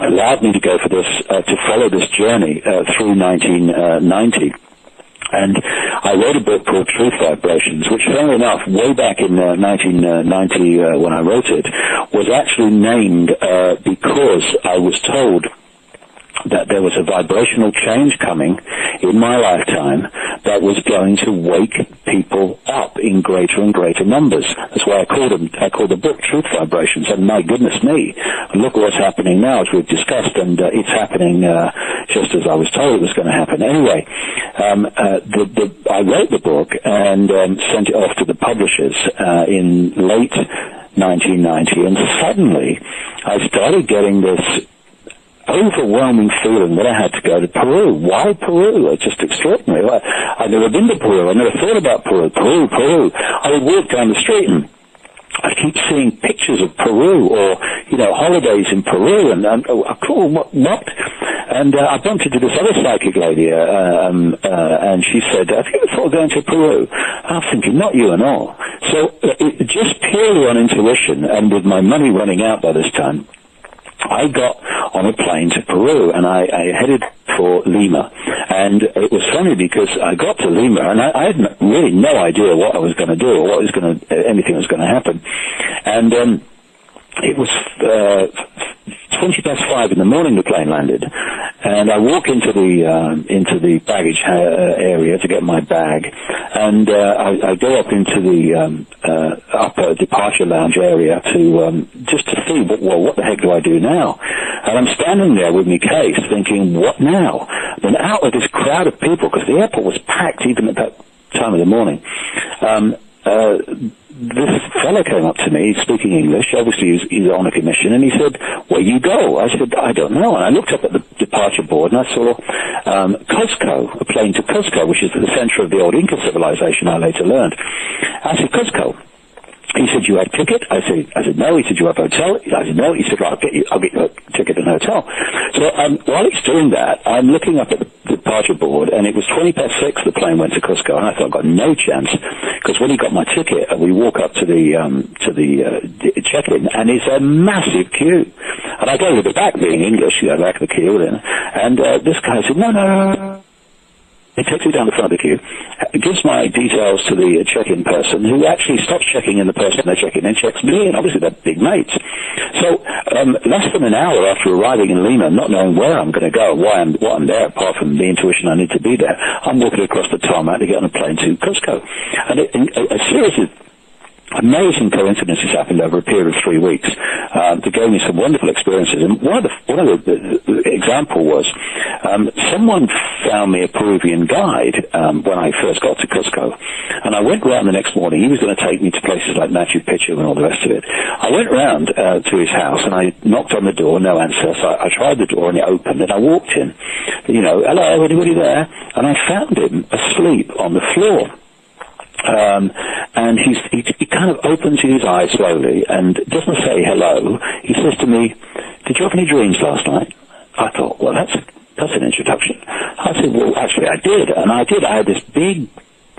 allowed me to go for this, to follow this journey through 1990. And I wrote a book called Truth Vibrations, which, funnily enough, way back in 1990 when I wrote it, was actually named because I was told that there was a vibrational change coming in my lifetime that was going to wake people up in greater and greater numbers. That's why I called the book Truth Vibrations. And my goodness me, look what's happening now, as we've discussed, and it's happening just as I was told it was going to happen. Anyway, I wrote the book and sent it off to the publishers in late 1990, and suddenly I started getting this overwhelming feeling that I had to go to Peru. Why Peru? It's just extraordinary. I'd never been to Peru. I never thought about Peru. Peru. I would walk down the street and I keep seeing pictures of Peru, or holidays in Peru, and cool. What? And I bumped into this other psychic lady, and she said, "Have you ever thought of going to Peru?" I was thinking, not you and all. So just purely on intuition, and with my money running out by this time, I got on a plane to Peru, and I headed for Lima. And it was funny because I got to Lima, and I had really no idea what I was going to do, or anything was going to happen. And it was 5:20 in the morning. The plane landed, and I walk into the baggage area to get my bag, and I go up into the upper departure lounge area to just to see what the heck do I do now? And I'm standing there with my case, thinking, what now? Then out of this crowd of people, because the airport was packed even at that time of the morning. This fellow came up to me speaking English. Obviously, he's on a commission, and he said, "Where you go?" I said, "I don't know." And I looked up at the departure board, and I saw Cuzco, a plane to Cuzco, which is the center of the old Inca civilization I later learned. I said, "Cuzco." He said, "You had a ticket?" I said, "No." He said, "You have a hotel?" I said, "No." He said, "Well, I'll get you a ticket and a hotel." So while he's doing that, I'm looking up at the departure board, and it was 6:20 the plane went to Cusco, and I thought, I've got no chance, because when he got my ticket, we walk up to the check-in, and it's a massive queue. And I go to the back, being English, back of the queue, and this guy said, no. He takes me down the front of the queue, gives my details to the check-in person, who actually stops checking in the person they're checking in, checks me, and obviously they're big mates. So less than an hour after arriving in Lima, not knowing where I'm going to go, what I'm there, apart from the intuition I need to be there, I'm walking across the tarmac to get on a plane to Cusco. And a series of amazing coincidences happened over a period of 3 weeks that gave me some wonderful experiences. And one of the example was someone found me a Peruvian guide when I first got to Cusco, and I went round the next morning. He was going to take me to places like Machu Picchu and all the rest of it. I went round to his house, and I knocked on the door, no answer. So I tried the door, and it opened, and I walked in. Hello, anybody there? And I found him asleep on the floor. And he kind of opens his eyes slowly and doesn't say hello. He says to me, "Did you have any dreams last night?" I thought, well, that's an introduction. I said, well, actually, I did. And I did. I had this big,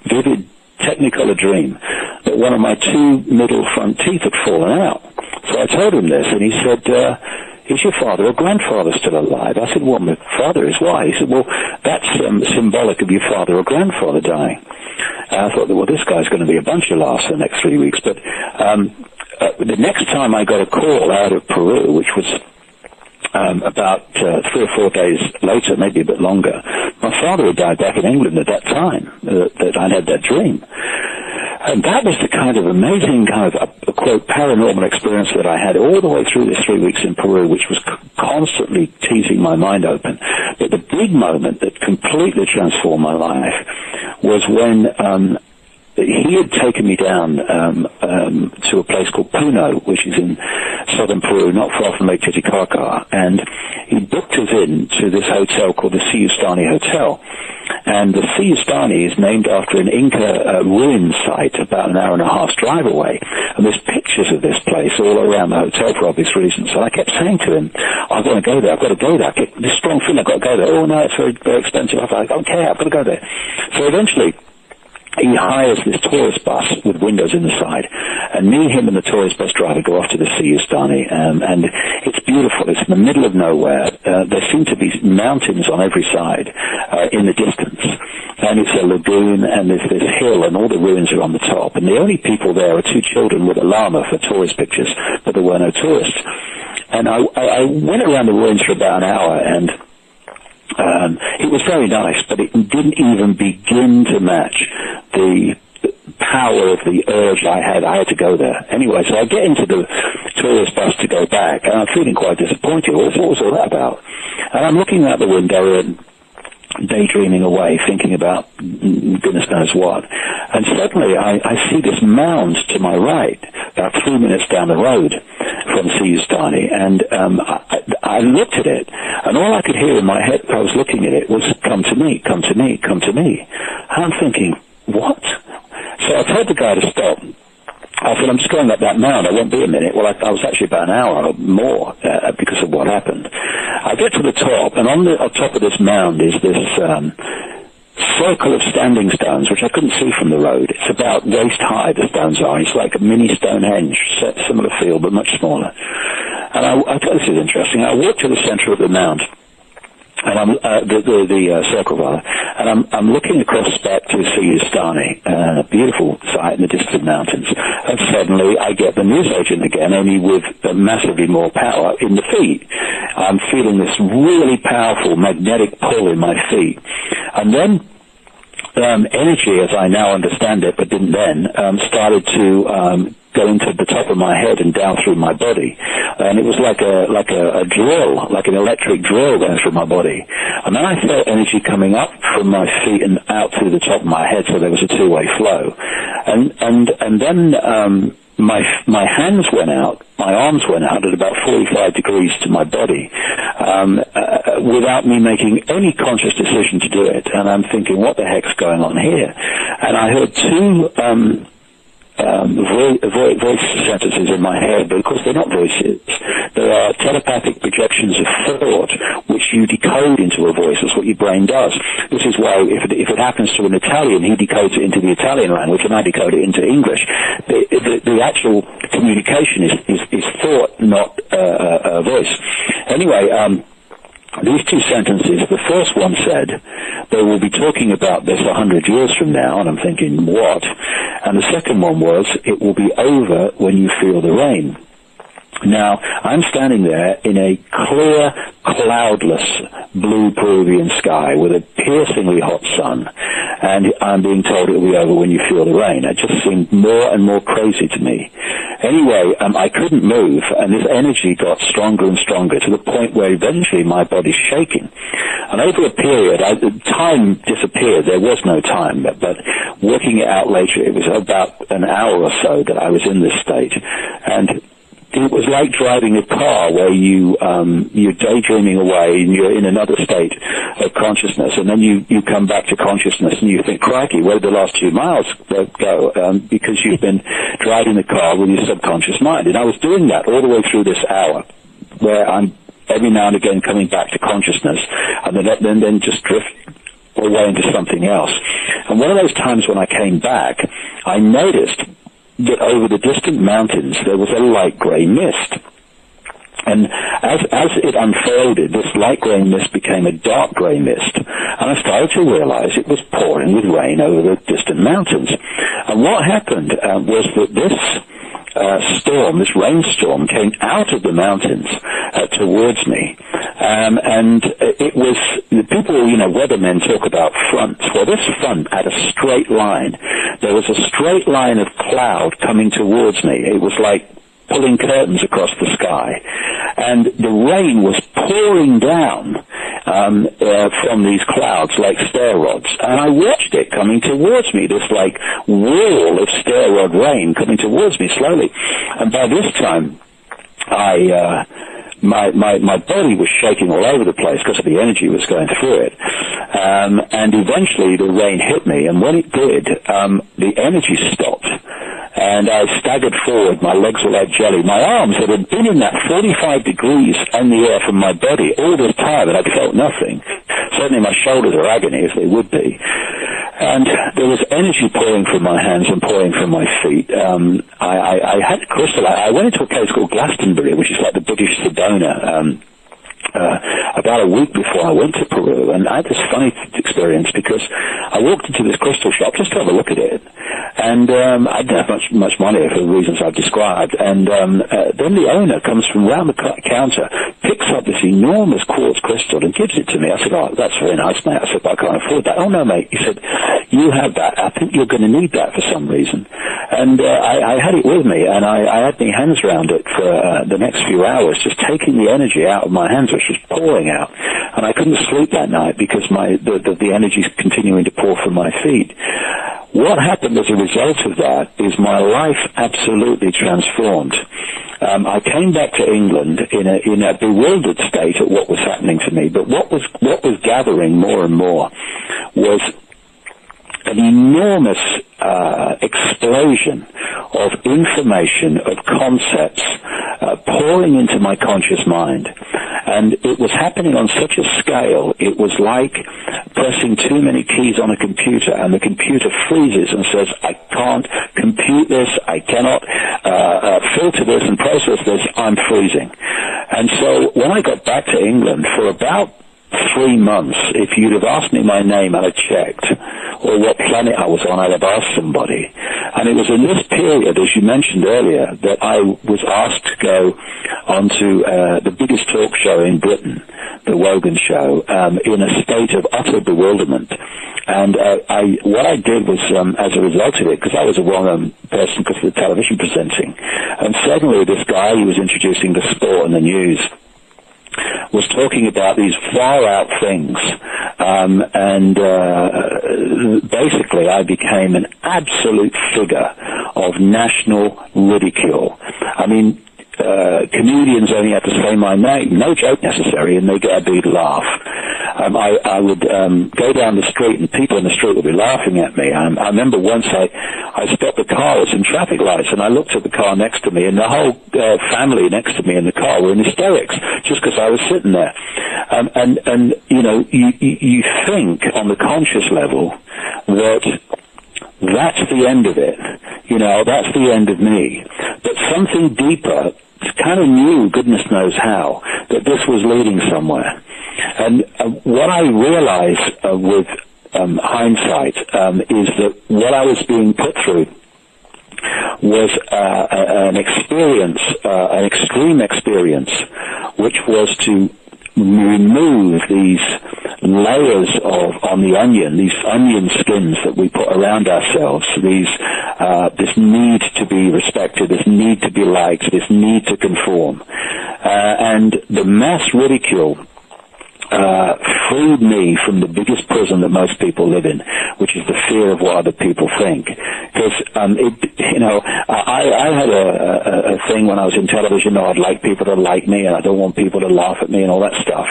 vivid, technicolor dream that one of my two middle front teeth had fallen out. So I told him this, and he said, "Is your father or grandfather still alive?" I said, "Well, my father is." "Why?" He said, "Well, that's symbolic of your father or grandfather dying." And I thought, well, this guy's going to be a bunch of laughs for the next 3 weeks. But the next time I got a call out of Peru, which was about 3 or 4 days later, maybe a bit longer, my father had died back in England at that time, that I'd had that dream. And that was the kind of amazing kind of, a quote, paranormal experience that I had all the way through this 3 weeks in Peru, which was constantly teasing my mind open. But the big moment that completely transformed my life was when he had taken me down to a place called Puno, which is in southern Peru, not far from Lake Titicaca, and he booked us in to this hotel called the Siustani Hotel. And the Siustani is named after an Inca ruin site about an hour and a half's drive away. And there's pictures of this place all around the hotel for obvious reasons. So I kept saying to him, "I want to go there, I've got to go there. I get this strong feeling I've got to go there." "Oh, no, it's very, very expensive." I thought, "I don't care, I've got to go there." So eventually, he hires this tourist bus with windows in the side, and me, him, and the tourist bus driver go off to the Siustani, and it's beautiful. It's in the middle of nowhere. There seem to be mountains on every side in the distance, and it's a lagoon, and there's this hill, and all the ruins are on the top, and the only people there are two children with a llama for tourist pictures, but there were no tourists. And I went around the ruins for about an hour, and it was very nice, but it didn't even begin to match the power of the urge I had to go there. Anyway, so I get into the tourist bus to go back, and I'm feeling quite disappointed. What was all that about? And I'm looking out the window and daydreaming away, thinking about goodness knows what. And suddenly I see this mound to my right, about 3 minutes down the road from Siustani, and I looked at it, and all I could hear in my head as I was looking at it was, "Come to me, come to me, come to me." And I'm thinking, what? So I told the guy to stop. I said, "I'm just going up that mound, I won't be a minute." Well, I was actually about an hour or more because of what happened. I get to the top, and on top of this mound is this circle of standing stones, which I couldn't see from the road. It's about waist high, the stones are. It's like a mini Stonehenge, similar feel, but much smaller. And I thought, this is interesting. I walked to the center of the mound, and I'm the circle rather, and I'm looking across back to Siustani, a beautiful sight in the distant mountains. And suddenly I get the newsagent again, only with massively more power in the feet. I'm feeling this really powerful magnetic pull in my feet, and then energy, as I now understand it, but didn't then, started to go into the top of my head and down through my body, and it was like a drill, like an electric drill going through my body. And then I felt energy coming up from my feet and out through the top of my head, so there was a two-way flow. And then my hands went out, my arms went out at about 45 degrees to my body, without me making any conscious decision to do it. And I'm thinking, what the heck's going on here? And I heard two voice sentences in my head, but of course they're not voices. They are telepathic projections of thought, which you decode into a voice. That's what your brain does. This is why if it happens to an Italian, he decodes it into the Italian language, and I decode it into English. The actual communication is thought, not voice. Anyway, these two sentences, the first one said, they will be talking about this 100 years from now, and I'm thinking, what? And the second one was, it will be over when you feel the rain. Now, I'm standing there in a clear, cloudless, blue Peruvian sky with a piercingly hot sun, and I'm being told it will be over when you feel the rain. It just seemed more and more crazy to me. Anyway, I couldn't move, and this energy got stronger and stronger to the point where eventually my body's shaking. And over a period, time disappeared. There was no time, but working it out later, it was about an hour or so that I was in this state. And it was like driving a car where you're daydreaming away and you're in another state of consciousness, and then you come back to consciousness and you think, crikey, where did the last 2 miles go? Because you've been driving the car with your subconscious mind. And I was doing that all the way through this hour, where I'm every now and again coming back to consciousness, and then just drift away into something else. And one of those times when I came back, I noticed that over the distant mountains there was a light grey mist. And as it unfolded, this light grey mist became a dark grey mist. And I started to realize it was pouring with rain over the distant mountains. And what happened was that this this rainstorm, came out of the mountains towards me. And it was, people, weathermen talk about fronts. Well, this front had a straight line. There was a straight line of cloud coming towards me. It was like pulling curtains across the sky. And the rain was pouring down from these clouds like stair rods. And I watched it coming towards me, this like wall of stair rod rain coming towards me slowly. And by this time, my body was shaking all over the place because the energy was going through it. And eventually the rain hit me, and when it did, the energy stopped. And I staggered forward, my legs were like jelly. My arms that had been in that 45 degrees in the air from my body all this time, and I'd felt nothing. Certainly my shoulders are agony, as they would be. And there was energy pouring from my hands and pouring from my feet. I had crystal. I went into a place called Glastonbury, which is like the British Sedona, about a week before I went to Peru, and I had this funny experience because I walked into this crystal shop just to have a look at it, and I didn't have much money for the reasons I've described, and then the owner comes from around the counter, picks up this enormous quartz crystal and gives it to me. I said, "Oh, that's very nice, mate." I said, "But I can't afford that." "Oh, no, mate." He said, "You have that. I think you're going to need that for some reason." And I had it with me, and I had my hands around it for the next few hours, just taking the energy out of my hands, which was pouring out. And I couldn't sleep that night because the energy's continuing to pour from my feet. What happened as a result of that is my life absolutely transformed. I came back to England in a bewildered state at what was happening to me, but what was gathering more and more was an enormous explosion of information, of concepts, pouring into my conscious mind. And it was happening on such a scale, it was like pressing too many keys on a computer, and the computer freezes and says, "I can't compute this, I cannot filter this and process this, I'm freezing." And so when I got back to England, for about 3 months, if you'd have asked me my name, I'd have checked, or what planet I was on, I'd have asked somebody. And it was in this period, as you mentioned earlier, that I was asked to go onto the biggest talk show in Britain, the Wogan Show, in a state of utter bewilderment. And what I did was, as a result of it, because I was a well-known person because of the television presenting, and suddenly this guy who was introducing the sport and the news was talking about these far-out things, and basically I became an absolute figure of national ridicule. I mean, comedians only have to say my name, no joke necessary, and they get a big laugh. I would go down the street, and people in the street would be laughing at me. I remember once I stopped the car at some traffic lights, and I looked at the car next to me, and the whole family next to me in the car were in hysterics just because I was sitting there. And you know, you think on the conscious level that that's the end of it. You know, that's the end of me. But something deeper kind of knew, goodness knows how, that this was leading somewhere. And what I realized with hindsight is that what I was being put through was an experience, an extreme experience, which was to remove these layers on the onion, these onion skins that we put around ourselves, this need to be respected, this need to be liked, this need to conform. And the mass ridicule freed me from the biggest prison that most people live in, which is the fear of what other people think. Because, I had a thing when I was in television, I'd like people to like me, and I don't want people to laugh at me and all that stuff.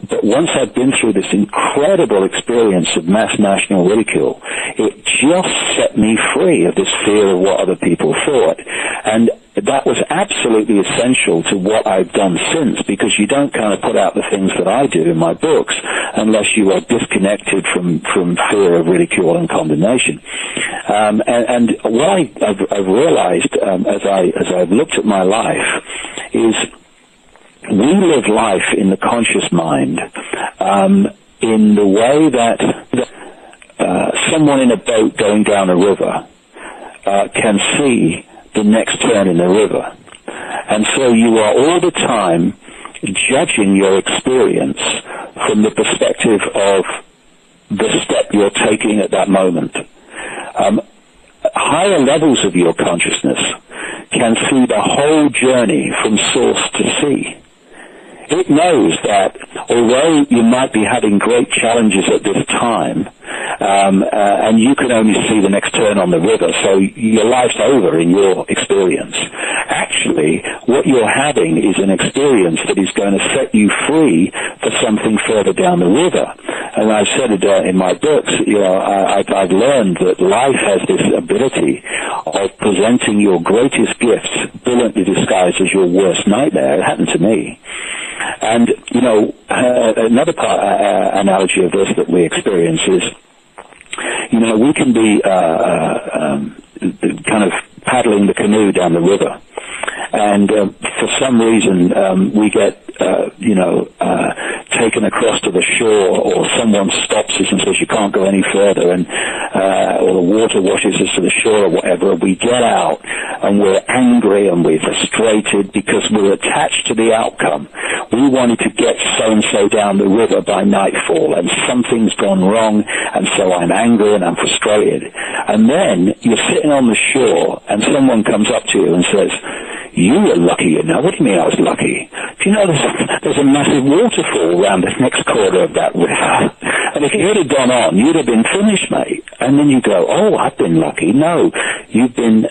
But once I'd been through this incredible experience of mass national ridicule, it just set me free of this fear of what other people thought. And that was absolutely essential to what I've done since, because you don't kind of put out the things that I do in my books unless you are disconnected from fear of ridicule and condemnation. And what I've realized as I've looked at my life is we live life in the conscious mind in the way that someone in a boat going down a river can see the next turn in the river. And so you are all the time judging your experience from the perspective of the step you're taking at that moment. Higher levels of your consciousness can see the whole journey from source to sea. It knows that although you might be having great challenges at this time, and you can only see the next turn on the river, so your life's over in your experience. Actually, what you're having is an experience that is going to set you free for something further down the river. And I've said it in my books, I've learned that life has this ability of presenting your greatest gifts brilliantly disguised as your worst nightmare. It happened to me. And, another analogy of this that we experience is, we can be kind of paddling the canoe down the river, and for some reason we get taken across to the shore, or someone stops us and says you can't go any further, and or the water washes us to the shore or whatever. We get out and we're angry and we're frustrated because we're attached to the outcome. We wanted to get so-and-so down the river by nightfall, and something's gone wrong, and so I'm angry and I'm frustrated. And then you're sitting on the shore and someone comes up to you and says, "You were lucky, What do you mean I was lucky? Do you know there's a massive waterfall around the next corner of that river? And if you had gone on, you'd have been finished, mate." And then you go, "Oh, I've been lucky." No, you've been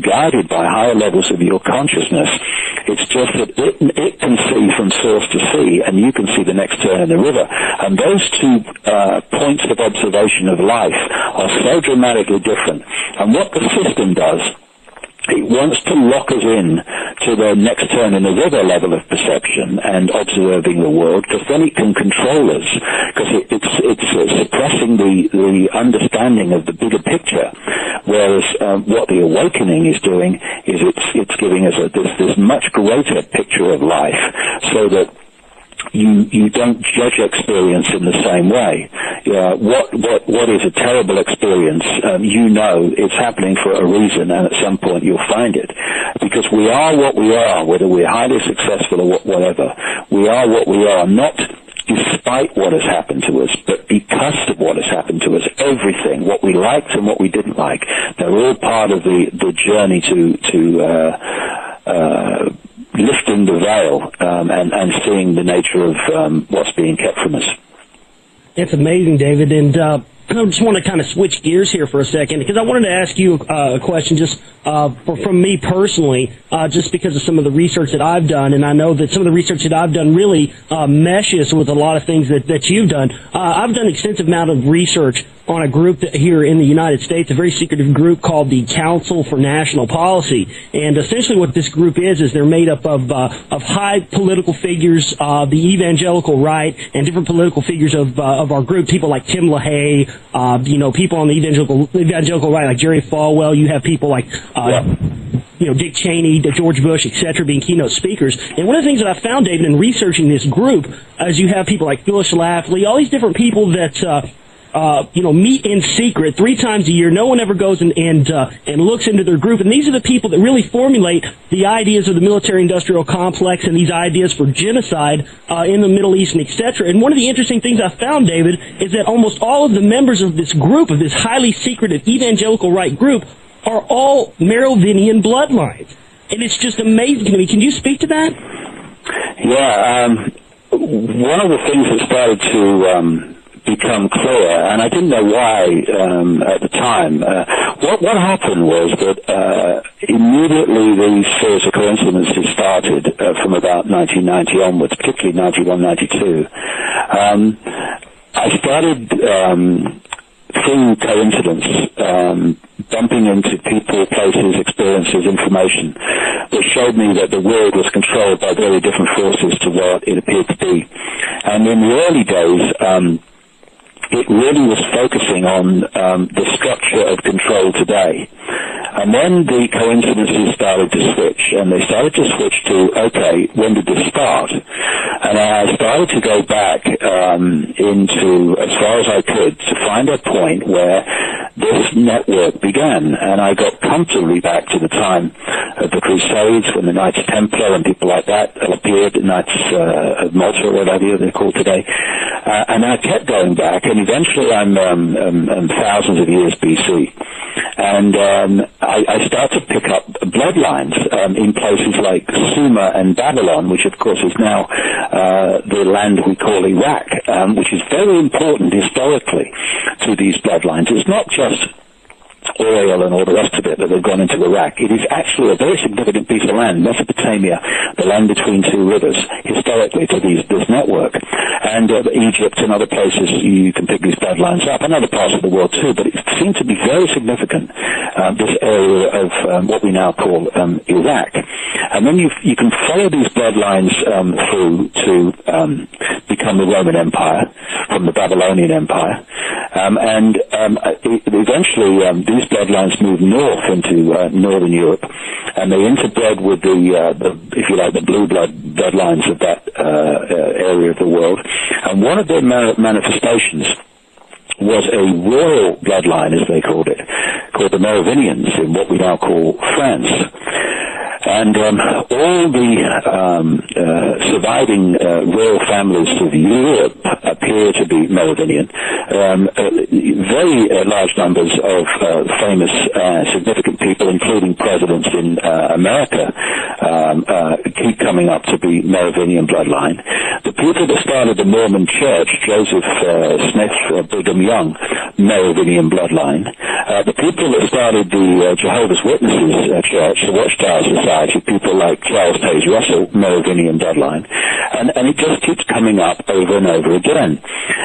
guided by higher levels of your consciousness. It's just that it can see from source to sea, and you can see the next turn in the river. And those two points of observation of life are so dramatically different. And what the system does, it wants to lock us in to the next turn in the river level of perception and observing the world, because then it can control us, because it's suppressing the understanding of the bigger picture. Whereas what the awakening is doing is it's giving us this much greater picture of life, so that you don't judge experience in the same way. What is a terrible experience? It's happening for a reason, and at some point you'll find it. Because we are what we are, whether we're highly successful or whatever. We are what we are, not despite what has happened to us, but because of what has happened to us. Everything, what we liked and what we didn't like, they're all part of the journey to lifting the veil and seeing the nature of what's being kept from us. It's amazing, David, and I just want to kind of switch gears here for a second, because I wanted to ask you a question just from me personally, just because of some of the research that I've done, and I know that some of the research that I've done really meshes with a lot of things that you've done. I've done an extensive amount of research on a group here in the United States, a very secretive group called the Council for National Policy. And essentially what this group is they're made up of high political figures, the evangelical right, and different political figures of our group, people like Tim LaHaye, people on the evangelical right like Jerry Falwell. You have people like Dick Cheney, George Bush, etc., being keynote speakers. And one of the things that I found, David, in researching this group, is you have people like Phyllis Schlafly, all these different people that meet in secret 3 times a year. No one ever goes and looks into their group. And these are the people that really formulate the ideas of the military-industrial complex and these ideas for genocide in the Middle East and etc. And one of the interesting things I found, David, is that almost all of the members of this group, of this highly secretive evangelical right group, are all Merovingian bloodlines. And it's just amazing to me. Can you speak to that? Yeah, one of the things that started to become clear, and I didn't know why at the time. What happened was that immediately these series of coincidences started from about 1990 onwards, particularly 91, 92. I started through coincidence bumping into people, places, experiences, information that showed me that the world was controlled by very different forces to what it appeared to be. And in the early days, it really was focusing on the structure of control today. And then the coincidences started to switch, and they started to switch to, okay, when did this start? And I started to go back into, as far as I could, to find a point where this network began. And I got comfortably back to the time of the Crusades, when the Knights Templar and people like that appeared, the Knights of Malta or whatever they're called today. And I kept going back, and eventually I'm thousands of years BC. And I start to pick up bloodlines in places like Sumer and Babylon, which of course is now the land we call Iraq, which is very important historically to these bloodlines. It's not just oil and all the rest of it that have gone into Iraq. It is actually a very significant piece of land, Mesopotamia, the land between 2 rivers, historically to this network. And Egypt and other places, you can pick these bloodlines up, and other parts of the world too, but it seemed to be very significant, this area of what we now call Iraq. And then you can follow these bloodlines through to become the Roman Empire, from the Babylonian Empire. Eventually, these bloodlines moved north into northern Europe, and they interbred with the blue bloodlines of that area of the world. And one of their manifestations was a royal bloodline, as they called it, called the Merovingians, in what we now call France. And all the surviving royal families of Europe appear to be Merovingian. Very large numbers of famous, significant people, including presidents in America, keep coming up to be Merovingian bloodline. The people that started the Mormon Church, Joseph Smith, Brigham Young, Merovingian bloodline. The people that started the Jehovah's Witnesses Church, the Watchtower Society, people like Charles Taze Russell, Merovingian bloodline. And it just keeps coming up over and over again.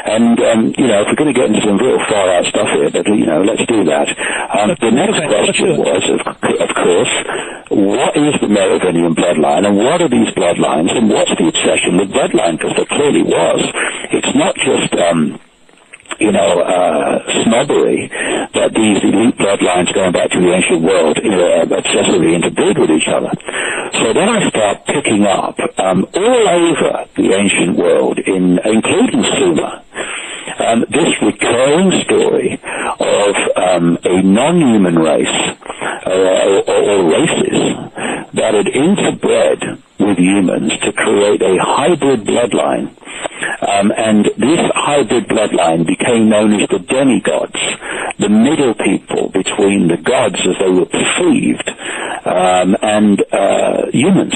And, if we're going to get into some real far-out stuff here, but, let's do that. The next question was, of course, what is the Merovingian bloodline, and what are these bloodlines, and what's the obsession with bloodline? Because there clearly was. It's not just snobbery that these elite bloodlines going back to the ancient world obsessively interbreed with each other. So then I start picking up all over the ancient world, including Sumer, this recurring story of a non-human race or races that had interbred with humans to create a hybrid bloodline. And this hybrid bloodline became known as the demigods, the middle people between the gods as they were perceived, and humans.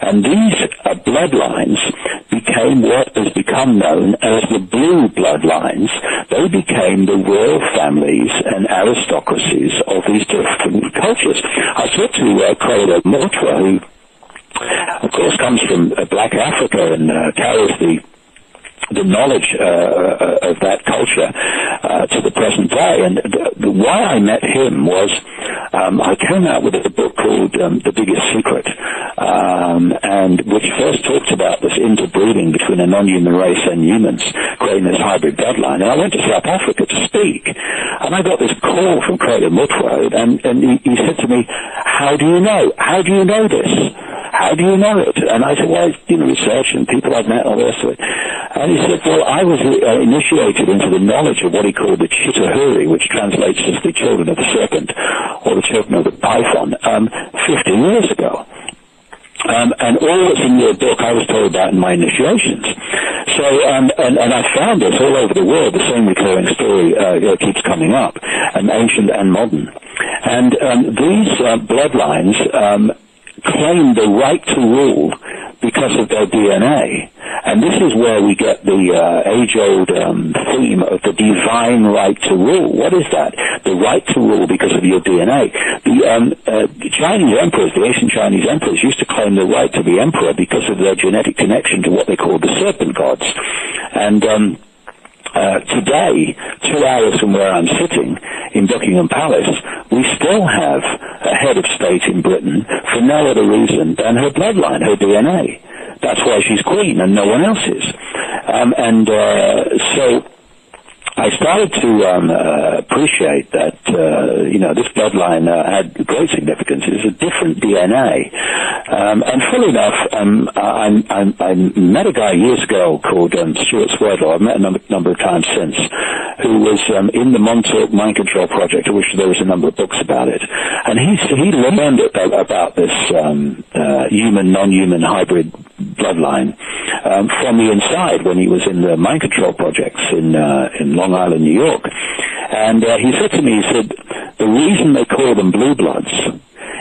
And these bloodlines became what has become known as the blue bloodlines. They became the royal families and aristocracies of these different cultures. I talked to Credo Motra, who, of course, comes from Black Africa and carries the knowledge of that culture to the present day. And why I met him was I came out with a book called The Biggest Secret, and which first talked about this interbreeding between a non-human race and humans, creating this hybrid bloodline. And I went to South Africa to speak, and I got this call from Credo Mutwa, and he said to me, how do you know? How do you know this? How do you know it? And I said, well, I did research and people I've met all this. And he said, well, I was initiated into the knowledge of what he called the Chitahuri, which translates as the children of the serpent or the children of the python, 50 years ago. And all that's in your book I was told about in my initiations. So, and I found this all over the world, the same recurring story keeps coming up, and ancient and modern. And these bloodlines claim the right to rule because of their DNA. And this is where we get the age-old theme of the divine right to rule. What is that? The right to rule because of your DNA. The Chinese emperors, the ancient Chinese emperors, used to claim the right to be emperor because of their genetic connection to what they called the serpent gods. And today, 2 hours from where I'm sitting in Buckingham Palace, we still have a head of state in Britain for no other reason than her bloodline, her DNA. That's why she's queen and no one else is. So I started to appreciate that, this bloodline had great significance. It's a different DNA. And funnily enough, I met a guy years ago called Stuart Swerdlow. I've met a number of times since, who was in the Montauk Mind Control Project, of which there was a number of books about it. And he learned about this human, non-human hybrid bloodline from the inside when he was in the Mind Control Projects in Long Island, New York. And he said to me, he said, the reason they call them blue bloods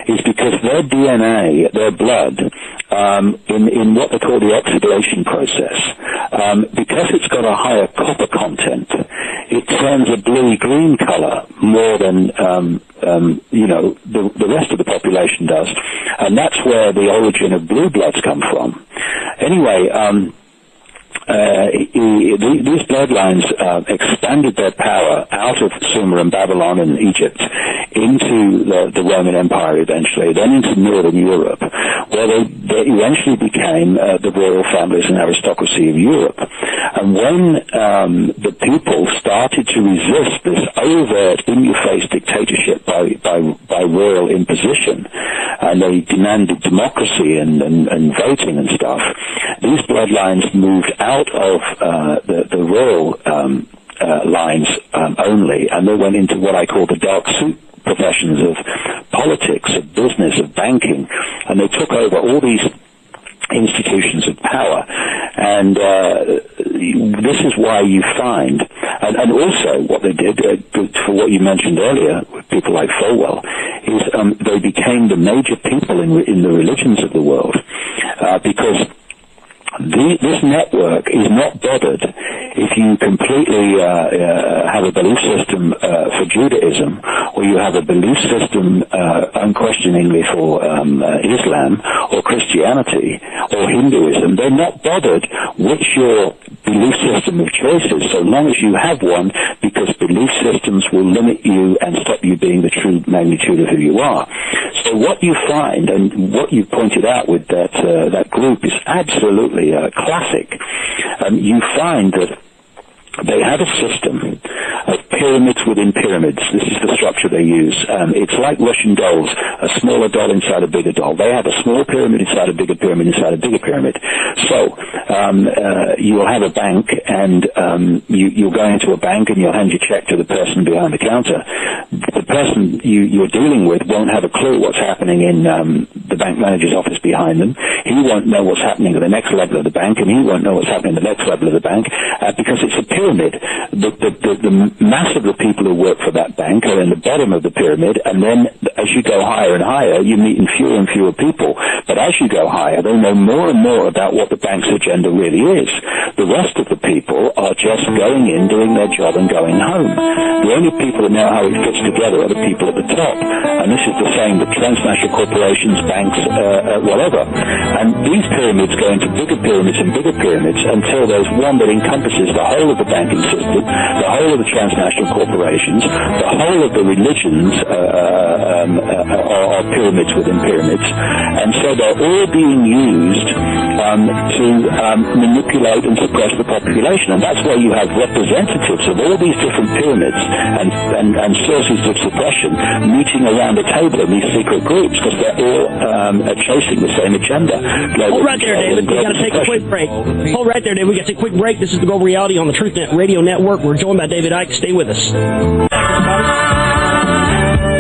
is because their DNA, their blood, in what they call the oxidation process, because it's got a higher copper content, it turns a bluey-green color more than, the rest of the population does. And that's where the origin of blue bloods come from. Anyway, these bloodlines expanded their power out of Sumer and Babylon and Egypt into the Roman Empire eventually, then into Northern Europe, where they eventually became the royal families and aristocracy of Europe. And when the people started to resist this overt, in-your-face dictatorship by royal imposition, and they demanded democracy and voting and stuff, these bloodlines moved out of the royal lines only, and they went into what I call the dark suit professions of politics, of business, of banking, and they took over all these institutions of power. And this is why you find, and also what they did, for what you mentioned earlier, with people like Falwell, is they became the major people in the religions of the world, because this network is not bothered if you completely have a belief system for Judaism, or you have a belief system unquestioningly for Islam or Christianity or Hinduism. They're not bothered which your belief system of choice is, so long as you have one, because belief systems will limit you and stop you being the true magnitude of who you are. So what you find, and what you pointed out with that group, is absolutely classic. You find that they have a system of pyramids within pyramids. This is the structure they use. It's like Russian dolls, a smaller doll inside a bigger doll. They have a small pyramid inside a bigger pyramid inside a bigger pyramid. So you'll have a bank, and you'll go into a bank and you'll hand your check to the person behind the counter. The person you're dealing with won't have a clue what's happening in the bank manager's office behind them. He won't know what's happening at the next level of the bank, and he won't know what's happening at the next level of the bank, because it's a pyramid. The mass of the people who work for that bank are in the bottom of the pyramid, and then as you go higher and higher, you meet fewer and fewer people. But as you go higher, they know more and more about what the bank's agenda really is. The rest of the people are just going in, doing their job, and going home. The only people that know how it fits together are the people at the top. And this is the same with transnational corporations, banks, whatever. And these pyramids go into bigger pyramids and bigger pyramids until there's one that encompasses the whole of the banking system, the whole of the transnational corporations, the whole of the religions are pyramids within pyramids. And so they're all being used to manipulate and suppress the population. And that's why you have representatives of all these different pyramids and sources of suppression meeting around a table in these secret groups, because they're all chasing the same agenda. Hold right there, David. We got to take a quick break. Hold right there, David. We got to take a quick break. This is the Global Reality on the TruthNet Radio Network. We're joined by David Icke. Stay with us.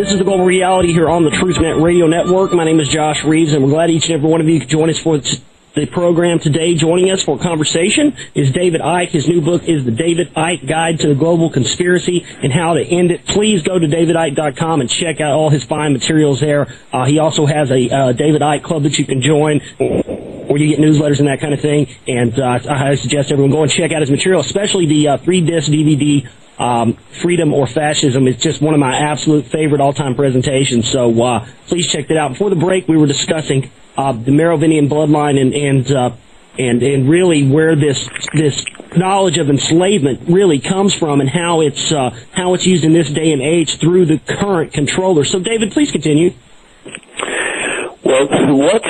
This is the Global Reality here on the TruthNet Radio Network. My name is Josh Reeves, and we're glad each and every one of you could join us for the program today. Joining us for a conversation is David Icke. His new book is The David Icke Guide to the Global Conspiracy and How to End It. Please go to davidicke.com and check out all his fine materials there. He also has a David Icke Club that you can join, where you get newsletters and that kind of thing. And I suggest everyone go and check out his material, especially the 3-disc DVD, Freedom or Fascism. Is just one of my absolute favorite all-time presentations. So please check that out. Before the break, we were discussing the Merovingian bloodline and really where this knowledge of enslavement really comes from, and how it's used in this day and age through the current controller. So, David, please continue. Well, what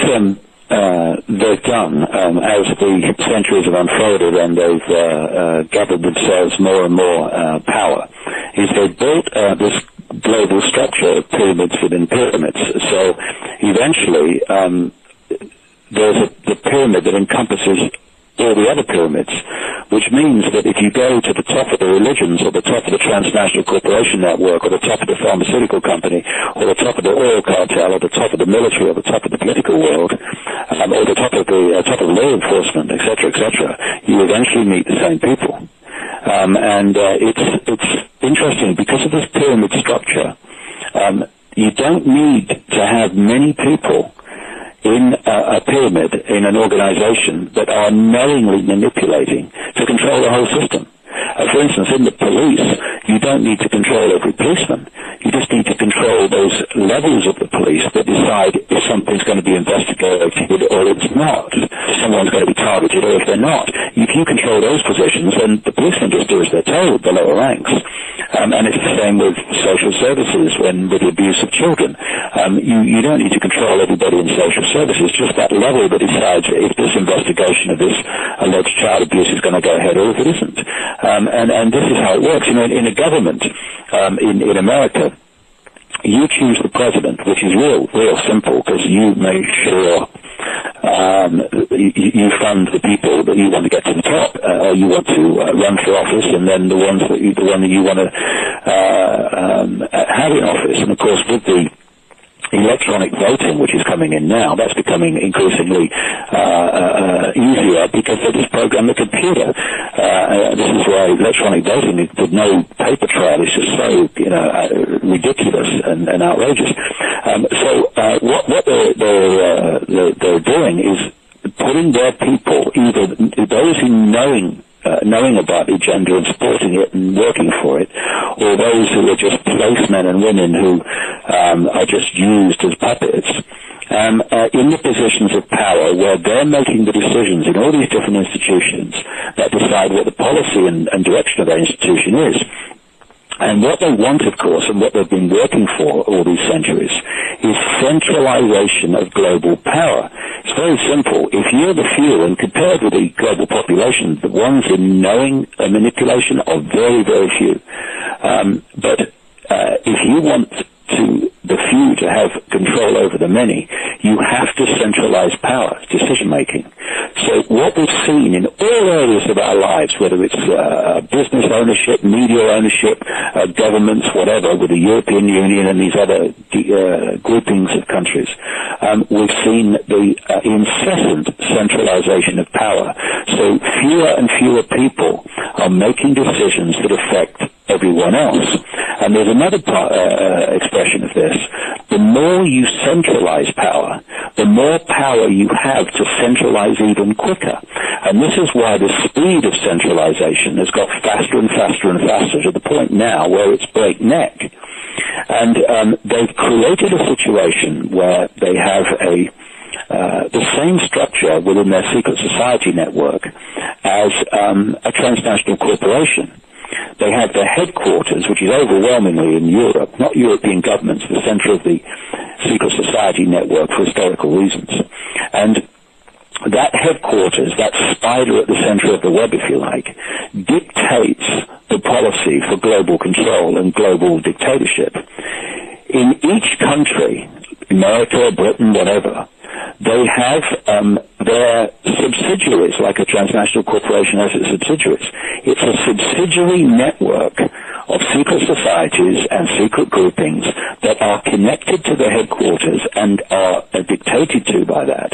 they've done as the centuries have unfolded and they've gathered themselves more and more power is they've built this global structure of pyramids within pyramids. So eventually there's the pyramid that encompasses all the other pyramids, which means that if you go to the top of the religions or the top of the transnational corporation network or the top of the pharmaceutical company or the top of the oil cartel or the top of the military or the top of the political world or the top of law enforcement, etc., you eventually meet the same people. It's interesting because of this pyramid structure. You don't need to have many people in a pyramid, in an organization, that are knowingly manipulating to control the whole system. For instance, in the police, you don't need to control every policeman. You just need to control those levels of the police that decide if something's going to be investigated or it's not. If someone's going to be targeted or if they're not. If you control those positions, then the policemen just do as they're told, the lower ranks. And it's the same with social services, with the abuse of children. You don't need to control everybody in social services, just that level that decides if this investigation of this alleged child abuse is going to go ahead or if it isn't. And this is how it works. You know, in a government, in America, you choose the president, which is real simple, because you make sure you fund the people that you want to get to the top, or you want to run for office, and then the one that you want to have in office. And of course, with the electronic voting, which is coming in now, that's becoming increasingly easier because they just program the computer. This is why electronic voting with no paper trail is just so ridiculous and outrageous. So what they're doing is putting their people, either those who knowing about the agenda and supporting it and working for it, or those who are just placemen and women who are just used as puppets, in the positions of power where they're making the decisions in all these different institutions that decide what the policy and direction of that institution is. And what they want, of course, and what they've been working for all these centuries, is centralization of global power. It's very simple. If you're the few, and compared with the global population, the ones in knowing manipulation are very, very few. But if you want the few to have control over the many, you have to centralize power, decision-making. So what we've seen in all areas of our lives, whether it's business ownership, media ownership, governments, whatever, with the European Union and these other groupings of countries, we've seen the incessant centralization of power. So fewer and fewer people are making decisions that affect everyone else. And there's another expression of this. The more you centralize power, the more power you have to centralize even quicker. And this is why the speed of centralization has got faster and faster and faster, to the point now where it's breakneck. And they've created a situation where they have the same structure within their secret society network as a transnational corporation. They have their headquarters, which is overwhelmingly in Europe, not European governments, the center of the secret society network for historical reasons. And that headquarters, that spider at the center of the web, if you like, dictates the policy for global control and global dictatorship. In each country, America, Britain, whatever, they have their subsidiaries, like a transnational corporation has its subsidiaries. It's a subsidiary network of secret societies and secret groupings that are connected to the headquarters and are dictated to by that.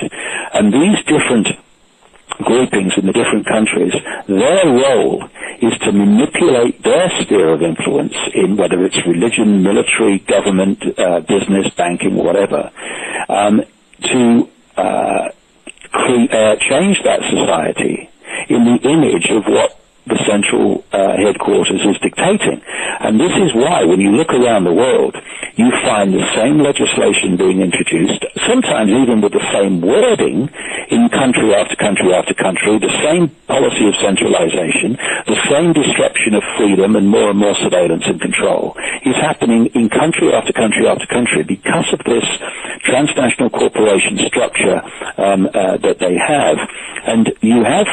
And these different groupings in the different countries, their role is to manipulate their sphere of influence in whether it's religion, military, government, business, banking, whatever, to change that society in the image of what the central headquarters is dictating. And this is why, when you look around the world, you find the same legislation being introduced, sometimes even with the same wording in country after country after country, the same policy of centralization, the same destruction of freedom and more surveillance and control is happening in country after country after country because of this transnational corporation structure that they have. And you have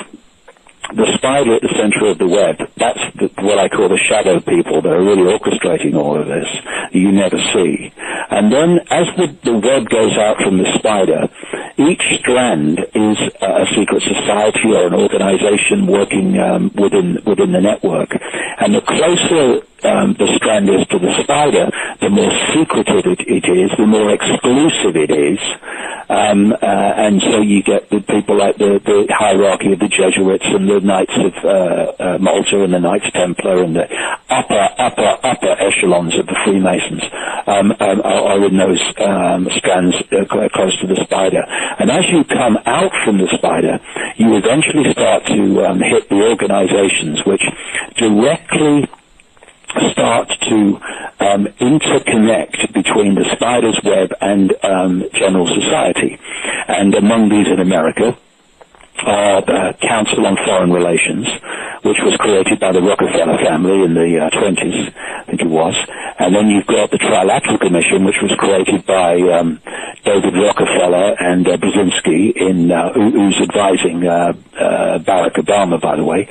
the spider at the center of the web. That's what I call the shadow people that are really orchestrating all of this you never see. And then as the web goes out from the spider, each strand is a secret society or an organization working within the network. And the closer the strand is to the spider, the more secretive it is, the more exclusive it is. And so you get the people like the hierarchy of the Jesuits and the Knights of Malta and the Knights Templar and the upper echelons of the Freemasons are in those strands close to the spider. And as you come out from the spider, you eventually start to hit the organizations which directly start to interconnect between the spider's web and general society. And among these in America are the Council on Foreign Relations, which was created by the Rockefeller family in the 20s, I think it was. And then you've got the Trilateral Commission, which was created by David Rockefeller and Brzezinski, who's advising Barack Obama, by the way,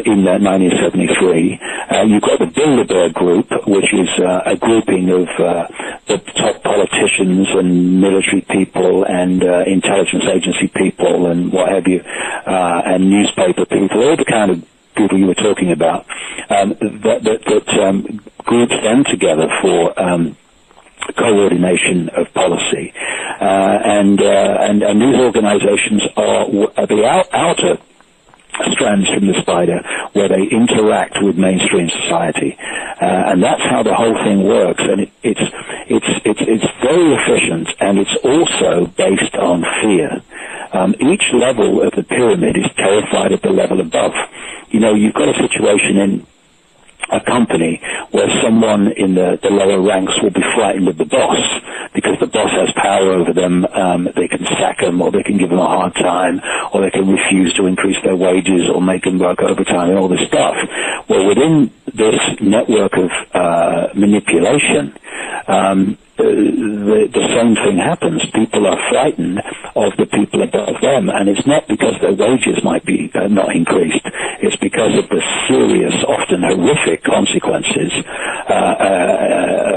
in 1973. You've got the Bilderberg Group, which is a grouping of the top politicians and military people and intelligence agency people and what have you, and newspaper people, all the kind of people you were talking about, that groups them together for coordination of policy, and these organizations are the outer strands from the spider where they interact with mainstream society, and that's how the whole thing works. And it's very efficient, and it's also based on fear. Each level of the pyramid is terrified of the level above. You know, you've got a situation in a company where someone in the lower ranks will be frightened of the boss because the boss has power over them. They can sack them, or they can give them a hard time, or they can refuse to increase their wages or make them work overtime and all this stuff. Well, within this network of manipulation, the same thing happens. People are frightened of the people above them, and it's not because their wages might be not increased. It's because of the serious, often horrific consequences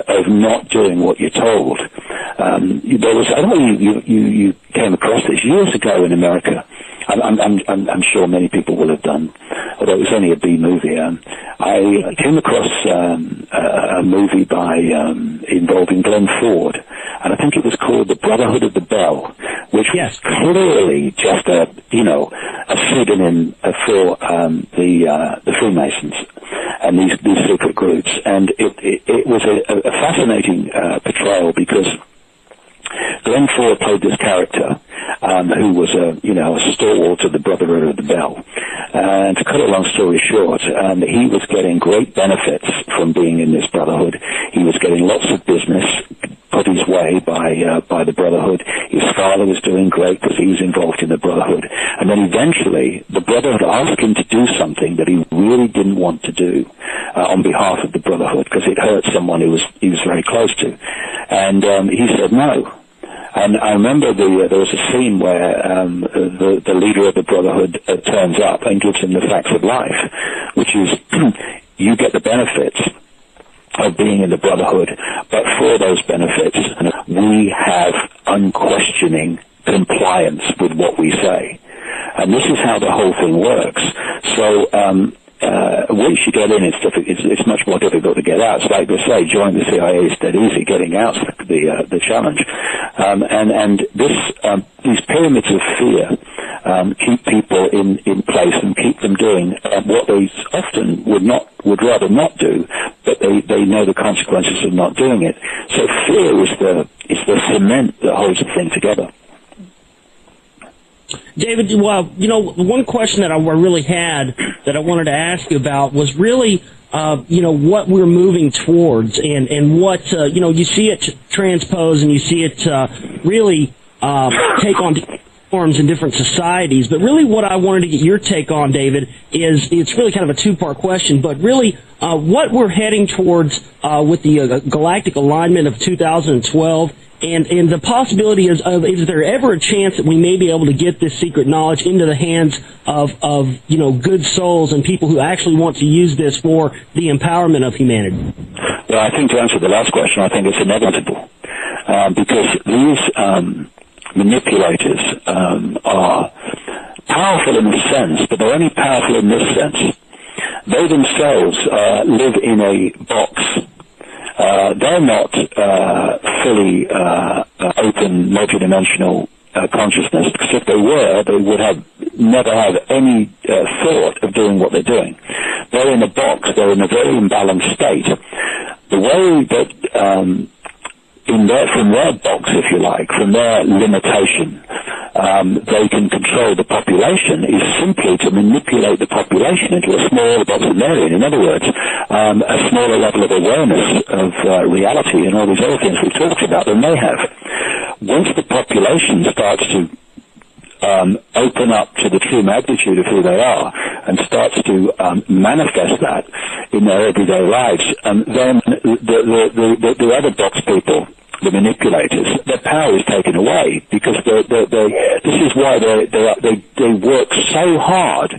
of not doing what you're told. There was, I don't know, you came across this years ago in America. I'm sure many people will have done, although it was only a B movie. I came across a movie involving Glenn Ford, and I think it was called The Brotherhood of the Bell, which was clearly just a pseudonym for the Freemasons and these secret groups. And it was a fascinating portrayal, because Glenn Ford played this character who was a stalwart of the Brotherhood of the Bell. And to cut a long story short, he was getting great benefits from being in this Brotherhood. He was getting lots of business put his way by the Brotherhood. His father was doing great because he was involved in the Brotherhood. And then eventually the Brotherhood asked him to do something that he really didn't want to do on behalf of the Brotherhood, because it hurt someone he was very close to. And he said no. And I remember there was a scene where the leader of the Brotherhood turns up and gives him the facts of life, which is you get the benefits of being in the Brotherhood, but for those benefits, we have unquestioning compliance with what we say. And this is how the whole thing works. So once you get in, it's much more difficult to get out. It's like they say, join the CIA is dead easy. Getting out's the challenge. And these pyramids of fear keep people in place and keep them doing what they often would rather not do, but they know the consequences of not doing it. So fear is the cement that holds the thing together. David, well, one question that I really had that I wanted to ask you about was really, what we're moving towards and what, you see it transpose and you see it really take on forms in different societies. But really what I wanted to get your take on, David, is it's really kind of a two-part question, but really what we're heading towards with the galactic alignment of 2012. And the possibility is there ever a chance that we may be able to get this secret knowledge into the hands of good souls and people who actually want to use this for the empowerment of humanity? Well, I think to answer the last question, I think it's inevitable. Because these manipulators are powerful in a sense, but they're only powerful in this sense. They themselves live in a box. They're not fully open, multidimensional consciousness, because if they were, they would never have any thought of doing what they're doing. They're in a box. They're in a very imbalanced state. The way that from their box, if you like, from their limitation, they can control the population is simply to manipulate the population into a smaller box than they're in. In other words, a smaller level of awareness of reality and all these other things we've talked about than they have. Once the population starts to open up to the true magnitude of who they are and starts to manifest that in their everyday lives, then the other box people, the manipulators, their power is taken away, because this is why they work so hard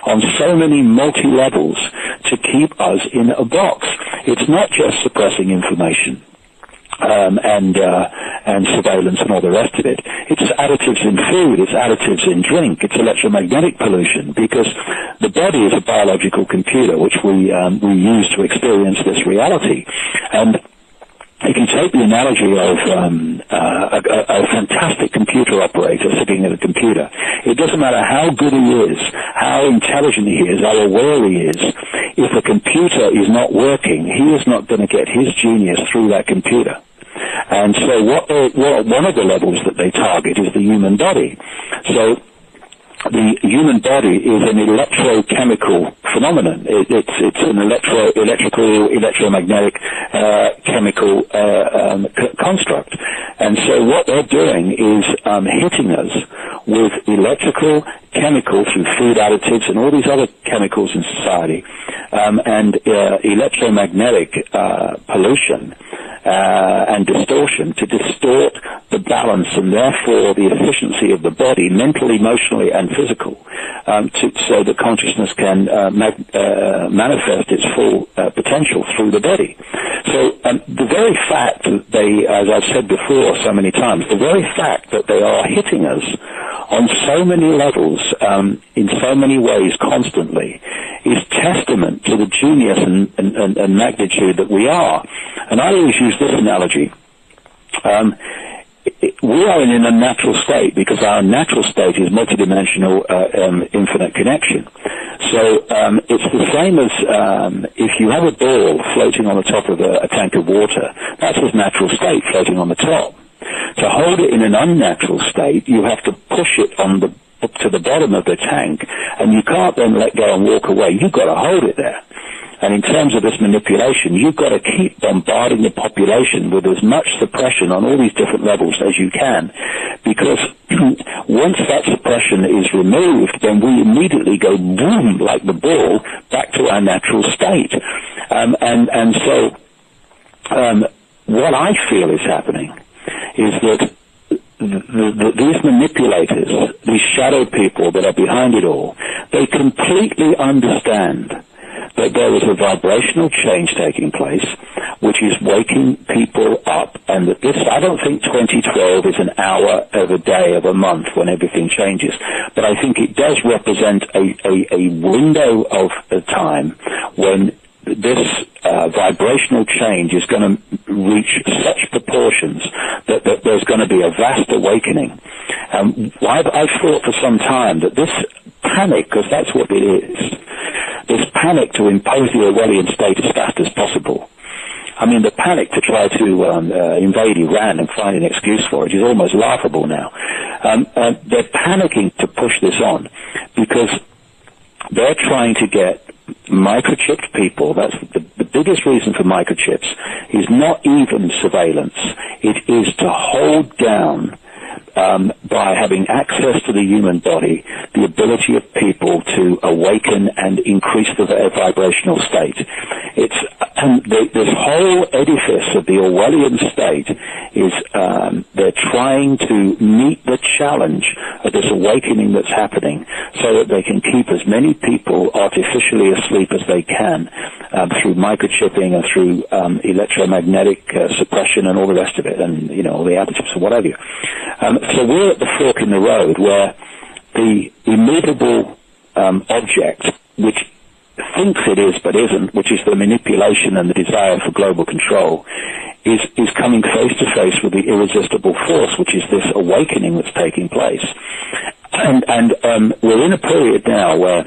on so many multi-levels to keep us in a box. It's not just suppressing information and surveillance and all the rest of it. It's additives in food, it's additives in drink, it's electromagnetic pollution, because the body is a biological computer which we use to experience this reality. And if you take the analogy of a fantastic computer operator sitting at a computer, it doesn't matter how good he is, how intelligent he is, how aware he is, if a computer is not working, he is not going to get his genius through that computer. And so one of the levels that they target is the human body. So the human body is an electrochemical phenomenon. It's an electrical, electromagnetic, chemical construct. And so what they're doing is hitting us with electrical, chemical through food additives and all these other chemicals in society, and electromagnetic pollution and distortion to distort the balance and therefore the efficiency of the body, mentally, emotionally, and physical, so that consciousness can manifest its full potential through the body. So the very fact that they, as I've said before so many times, the very fact that they are hitting us on so many levels, in so many ways constantly, is testament to the genius and magnitude that we are. And I always use this analogy. We are in an unnatural state because our natural state is multidimensional, infinite connection. So it's the same as if you have a ball floating on the top of a tank of water. That's its natural state, floating on the top. To hold it in an unnatural state, you have to push it up to the bottom of the tank, and you can't then let go and walk away. You've got to hold it there. And in terms of this manipulation, you've got to keep bombarding the population with as much suppression on all these different levels as you can, because once that suppression is removed, then we immediately go boom, like the ball, back to our natural state. And so what I feel is happening is that these manipulators, these shadow people that are behind it all, they completely understand that there is a vibrational change taking place, which is waking people up, and that this, I don't think 2012 is an hour of a day of a month when everything changes, but I think it does represent a window of time when this vibrational change is going to reach such proportions that there's going to be a vast awakening. I've thought for some time that this panic, because that's what it is, this panic to impose the Orwellian state as fast as possible. I mean, the panic to try to invade Iran and find an excuse for it is almost laughable now. They're panicking to push this on because they're trying to get microchipped people. That's the biggest reason for microchips is not even surveillance. It is to hold down, by having access to the human body, the ability of people to awaken and increase their vibrational state. It's this whole edifice of the Orwellian state is they're trying to meet the challenge of this awakening that's happening so that they can keep as many people artificially asleep as they can through microchipping and through electromagnetic suppression and all the rest of it, and all the additives and what have you. So we're at the fork in the road where the immovable object, which thinks it is but isn't, which is the manipulation and the desire for global control, is coming face to face with the irresistible force, which is this awakening that's taking place. And we're in a period now where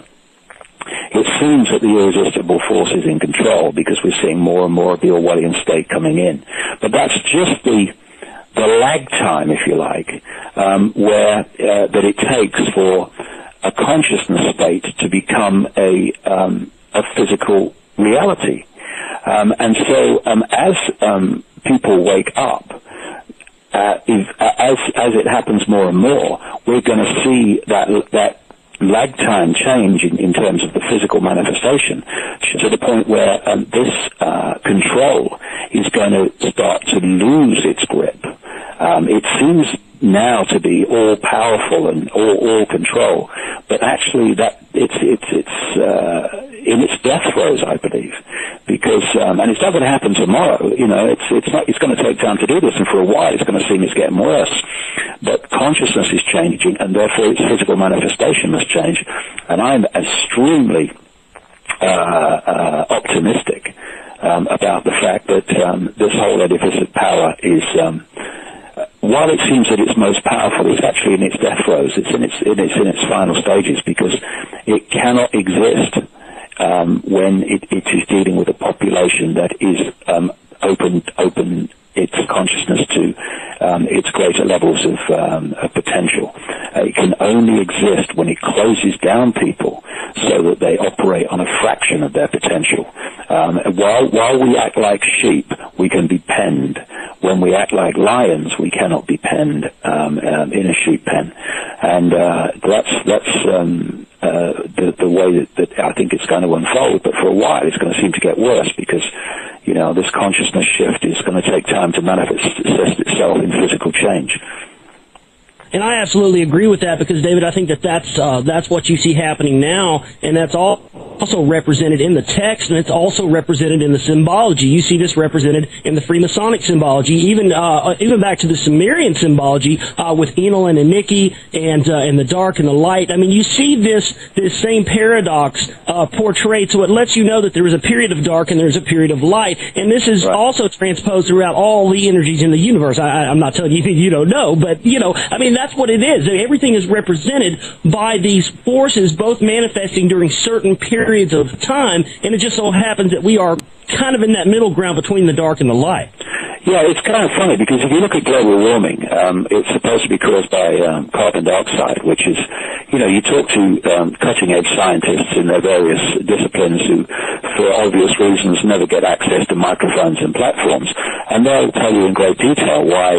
it seems that the irresistible force is in control because we're seeing more and more of the Orwellian state coming in. But that's just the lag time, if you like, where that it takes for a consciousness state to become a physical reality. And so as people wake up, as it happens more and more, we're going to see that lag time change in terms of the physical manifestation to the point where this control is going to start to lose its grip. It seems now to be all powerful and all control, but actually that it's in its death throes, I believe, because and it's not going to happen tomorrow. It's going to take time to do this, and for a while it's going to seem it's getting worse. But consciousness is changing, and therefore its physical manifestation must change. And I'm extremely optimistic about the fact that this whole edifice of power is. While it seems that it's most powerful, it's actually in its death throes. It's in its final stages because it cannot exist when it is dealing with a population that is open its consciousness to its greater levels of potential. It can only exist when it closes down people so that they operate on a fraction of their potential. While we act like sheep, we can be penned. When we act like lions, we cannot be penned in a sheep pen. And that's the way that I think it's going to unfold. But for a while, it's going to seem to get worse because, you know, this consciousness shift is going to take time to manifest itself in physical change. And I absolutely agree with that because, David, I think that's what you see happening now, and that's also represented in the text, and it's also represented in the symbology. You see this represented in the Freemasonic symbology, even back to the Sumerian symbology with Enlil and Icke and the dark and the light. I mean, you see this same paradox portrayed, so it lets you know that there is a period of dark and there's a period of light, and this is also transposed throughout all the energies in the universe. I'm not telling you anything you don't know, but, you know, I mean, that's what it is. Everything is represented by these forces, both manifesting during certain periods of time, and it just so happens that we are kind of in that middle ground between the dark and the light. Yeah, it's kind of funny because if you look at global warming, it's supposed to be caused by carbon dioxide, which is, you know, you talk to cutting-edge scientists in their various disciplines who, for obvious reasons, never get access to microphones and platforms, and they'll tell you in great detail why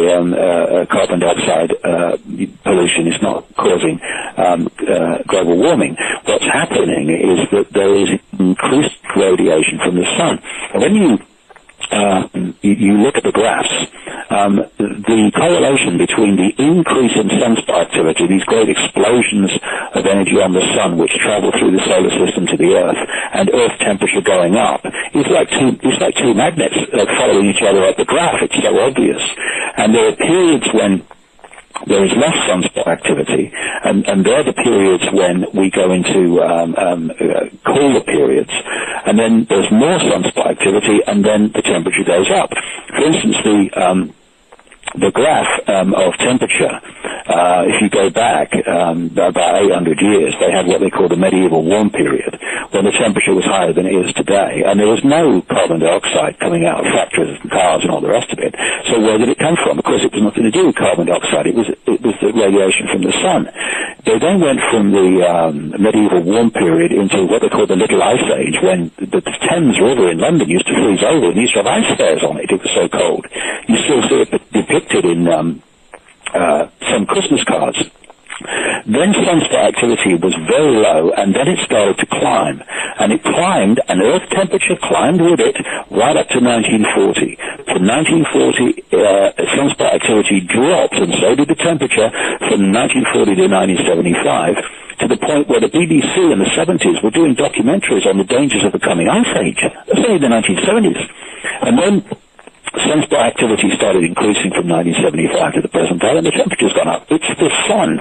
carbon dioxide pollution is not causing global warming. What's happening is that there is increased radiation from the sun. And when you look at the graphs, the correlation between the increase in sunspot activity, these great explosions of energy on the sun which travel through the solar system to the Earth, and Earth temperature going up, it's like two magnets following each other up the graph. It's so obvious. And there are periods when there is less sunspot activity, and they're the periods when we go into cooler periods, and then there's more sunspot activity, and then the temperature goes up. For instance, the graph of temperature, if you go back about 800 years, they had what they call the medieval warm period, when the temperature was higher than it is today, and there was no carbon dioxide coming out of factories and cars and all the rest of it. So where did it come from? Of course, it was nothing to do with carbon dioxide. It was the radiation from the sun. They then went from the medieval warm period into what they call the Little Ice Age, when the Thames River in London used to freeze over and used to have ice fairs on it. It was so cold. You still see it depicted in some Christmas cards. Then sunspot activity was very low, and then it started to climb. And it climbed, and Earth temperature climbed with it right up to 1940. From 1940, sunspot activity dropped, and so did the temperature from 1940 to 1975, to the point where the BBC in the 70s were doing documentaries on the dangers of the coming ice age. That's only the 1970s. And then sunspot activity started increasing from 1975 to the present day, and the temperature's gone up. It's the sun.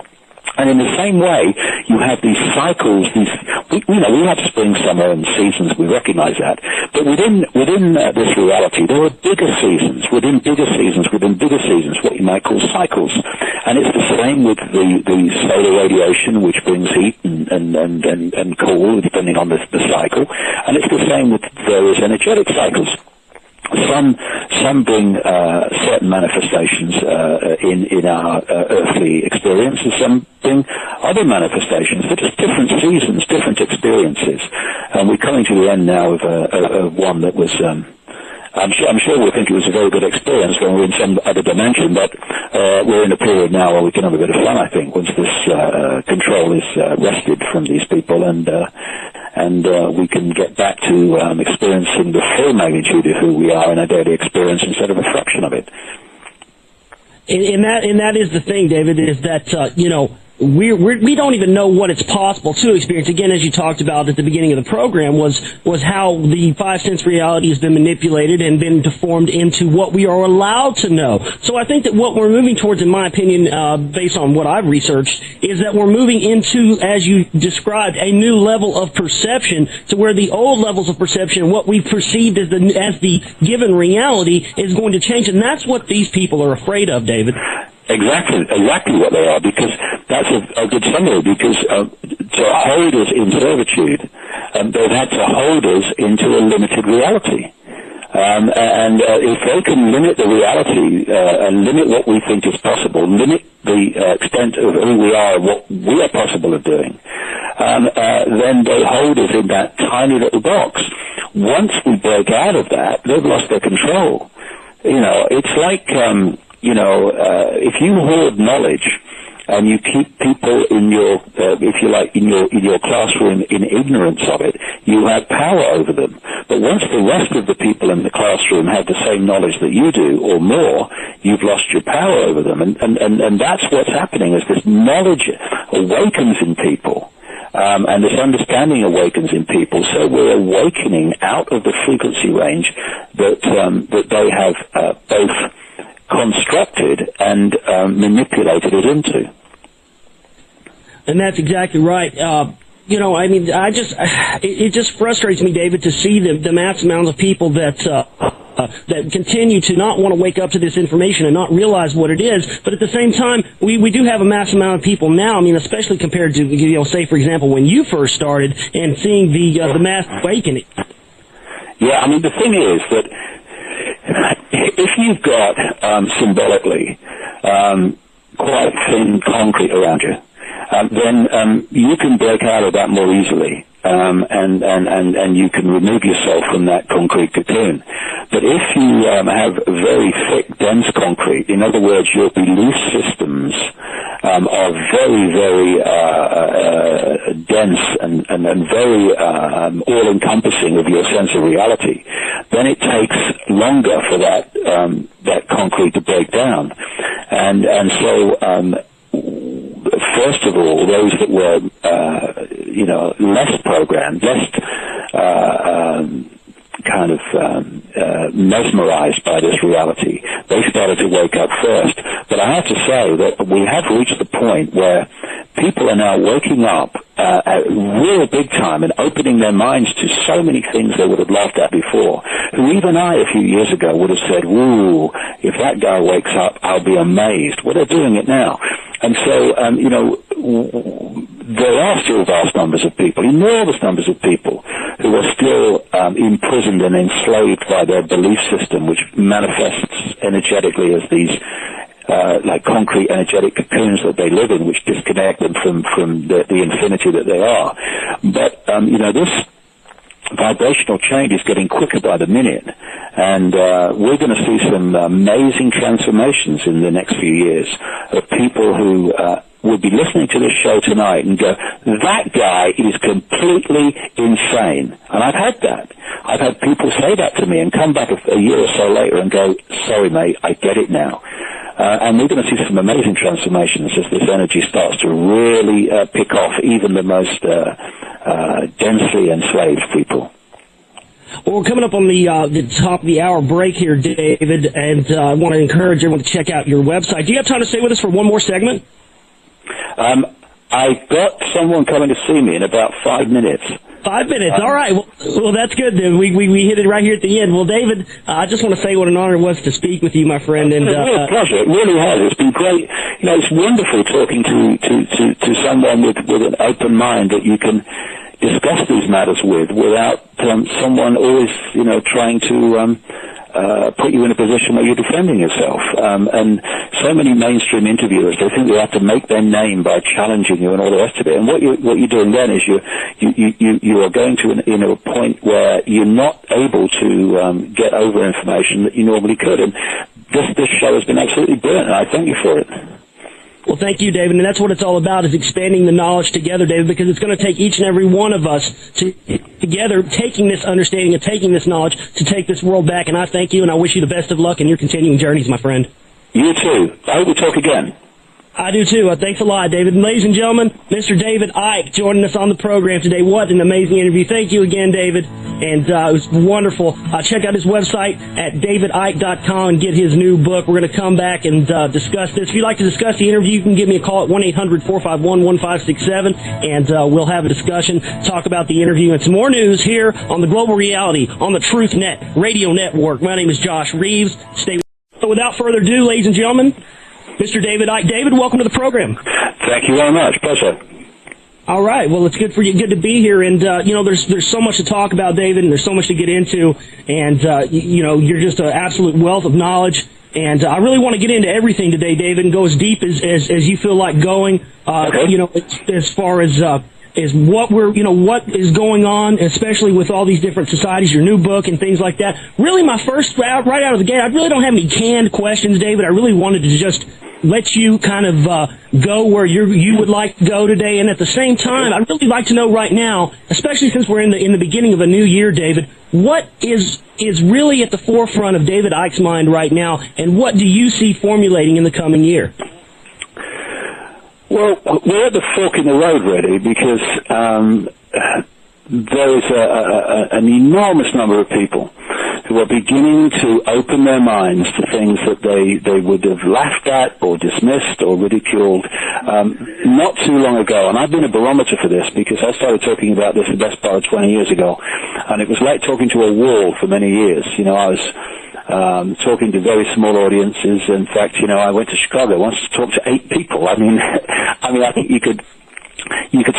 And in the same way, you have these cycles, we have spring, summer, and seasons, we recognize that. But within this reality, there are bigger seasons, within bigger seasons, what you might call cycles. And it's the same with the solar radiation, which brings heat and cool, depending on the cycle. And it's the same with various energetic cycles. Some bring certain manifestations in our earthly experience, and some bring other manifestations. They're just different seasons, different experiences. And we're coming to the end now of one that was, I'm sure we'll think it was a very good experience when we're in some other dimension, but we're in a period now where we can have a bit of fun, I think, once this control is wrested from these people, and we can get back to experiencing the full magnitude of who we are in our daily experience instead of a fraction of it. And that is the thing, David, is that, we don't even know what it's possible to experience. Again, as you talked about at the beginning of the program, was how the five sense reality has been manipulated and been deformed into what we are allowed to know. So I think that what we're moving towards, in my opinion, based on what I've researched, is that we're moving into, as you described, a new level of perception, to where the old levels of perception, what we perceived as the given reality, is going to change, and that's what these people are afraid of, David. Exactly what they are, because that's a good summary, because to hold us in servitude, they've had to hold us into a limited reality. If they can limit the reality and limit what we think is possible, limit the extent of who we are and what we are possible of doing, then they hold us in that tiny little box. Once we break out of that, they've lost their control. It's like, if you hoard knowledge and you keep people in your, if you like, in your classroom in ignorance of it, you have power over them. But once the rest of the people in the classroom have the same knowledge that you do, or more, you've lost your power over them. And that's what's happening, is this knowledge awakens in people. And this understanding awakens in people, so we're awakening out of the frequency range that they have both constructed and manipulated it into. And that's exactly right. It just frustrates me, David, to see the mass amounts of people that continue to not want to wake up to this information and not realize what it is. But at the same time, we do have a mass amount of people now. I mean, especially compared to, say, for example, when you first started and seeing the mass awakening. Yeah, I mean, the thing is that if you've got symbolically quite thin concrete around you, then you can break out of that more easily, and you can remove yourself from that concrete cocoon. But if you have very thick, dense concrete, in other words, your belief systems are very, very dense and very all-encompassing of your sense of reality, then it takes longer for that concrete to break down. And so first of all, those that were, less programmed, less mesmerized by this reality, they started to wake up first. But I have to say that we have reached the point where people are now waking up at real big time and opening their minds to so many things they would have laughed at before, who even I, a few years ago, would have said, "Woo, if that guy wakes up, I'll be amazed." Well, they're doing it now. And so, there are still vast numbers of people, enormous numbers of people, who are still imprisoned and enslaved by their belief system, which manifests energetically as these like concrete energetic cocoons that they live in, which disconnect them from the infinity that they are. But, this vibrational change is getting quicker by the minute, and we're going to see some amazing transformations in the next few years of people who will be listening to this show tonight and go, "That guy is completely insane." And I've had that. I've had people say that to me and come back a year or so later and go, "Sorry, mate, I get it now." And we're going to see some amazing transformations as this energy starts to really pick off even the most densely enslaved people. Well, we're coming up on the top of the hour break here, David, and I want to encourage everyone to check out your website. Do you have time to stay with us for one more segment? I've got someone coming to see me in about 5 minutes. 5 minutes. All right. Well, that's good. Then we hit it right here at the end. Well, David, I just want to say what an honor it was to speak with you, my friend. And it's a real pleasure. It really has. It's been great. It's wonderful talking to someone with an open mind that you can discuss these matters with without someone always, trying to put you in a position where you're defending yourself. And so many mainstream interviewers, they think they have to make their name by challenging you and all the rest of it. And what you're doing then is you are going to a point where you're not able to get over information that you normally could. And this show has been absolutely brilliant, and I thank you for it. Well, thank you, David, and that's what it's all about, is expanding the knowledge together, David, because it's going to take each and every one of us together taking this understanding and taking this knowledge to take this world back, and I thank you, and I wish you the best of luck in your continuing journeys, my friend. You too. I hope we talk again. I do too. Thanks a lot, David. And ladies and gentlemen, Mr. David Icke joining us on the program today. What an amazing interview. Thank you again, David. And it was wonderful. Check out his website at davidicke.com and get his new book. We're going to come back and discuss this. If you'd like to discuss the interview, you can give me a call at 1-800-451-1567, and we'll have a discussion, talk about the interview, and some more news here on the Global Reality on the Truth Net Radio Network. My name is Josh Reeves. Stay with us. So without further ado, ladies and gentlemen, Mr. David Icke. David, welcome to the program. Thank you very much. Pleasure. All right. Well, it's good for you. Good to be here. And, there's so much to talk about, David, and there's so much to get into. And, you're just an absolute wealth of knowledge. And I really want to get into everything today, David, and go as deep as you feel like going, Okay. As far as what is going on, especially with all these different societies, your new book and things like that. Really, my first, right out of the gate, I really don't have any canned questions, David. I really wanted to just let you kind of go where you would like to go today. And at the same time, I'd really like to know right now, especially since we're in the beginning of a new year, David, what is really at the forefront of David Icke's mind right now, and what do you see formulating in the coming year? Well, we're at the fork in the road, really, because there is an enormous number of people who are beginning to open their minds to things that they would have laughed at or dismissed or ridiculed not too long ago. And I've been a barometer for this because I started talking about this the best part of 20 years ago, and it was like talking to a wall for many years. I was talking to very small audiences. In fact, I went to Chicago once to talk to 8 people. I mean, I think you could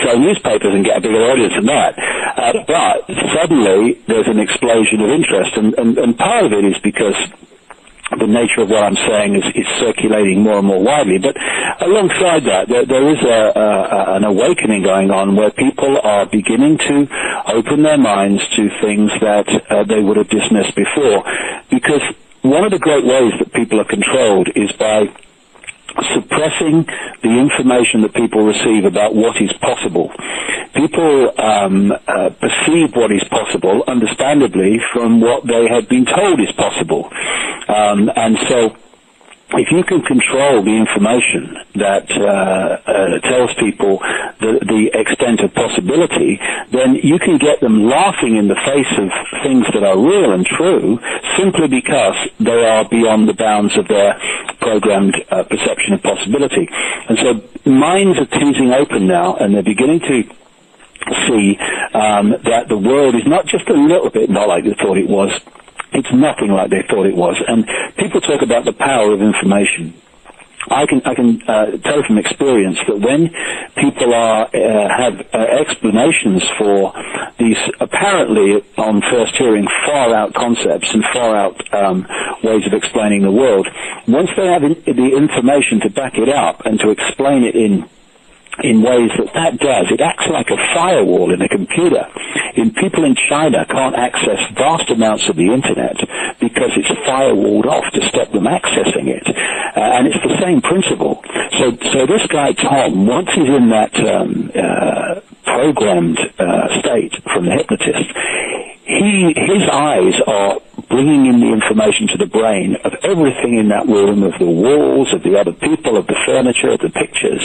sell newspapers and get a bigger audience than that. But suddenly there's an explosion of interest, and part of it is because the nature of what I'm saying is circulating more and more widely. But alongside that, there is an awakening going on where people are beginning to open their minds to things that they would have dismissed before. Because one of the great ways that people are controlled is by suppressing the information that people receive about what is possible. People perceive what is possible, understandably, from what they have been told is possible. And so if you can control the information that tells people the extent of possibility, then you can get them laughing in the face of things that are real and true simply because they are beyond the bounds of their programmed perception of possibility. And so minds are teasing open now, and they're beginning to see that the world is not just a little bit not like they thought it was. It's nothing like they thought it was. And people talk about the power of information. I can tell from experience that when people have explanations for these apparently, on first hearing, far-out concepts and far-out ways of explaining the world, once they have the information to back it up and to explain it in ways that does, it acts like a firewall in a computer. People in China can't access vast amounts of the internet because it's firewalled off to stop them accessing it. And it's the same principle. So this guy, Tom, once he's in that programmed state from the hypnotist, his eyes are bringing in the information to the brain of everything in that room, of the walls, of the other people, of the furniture, of the pictures.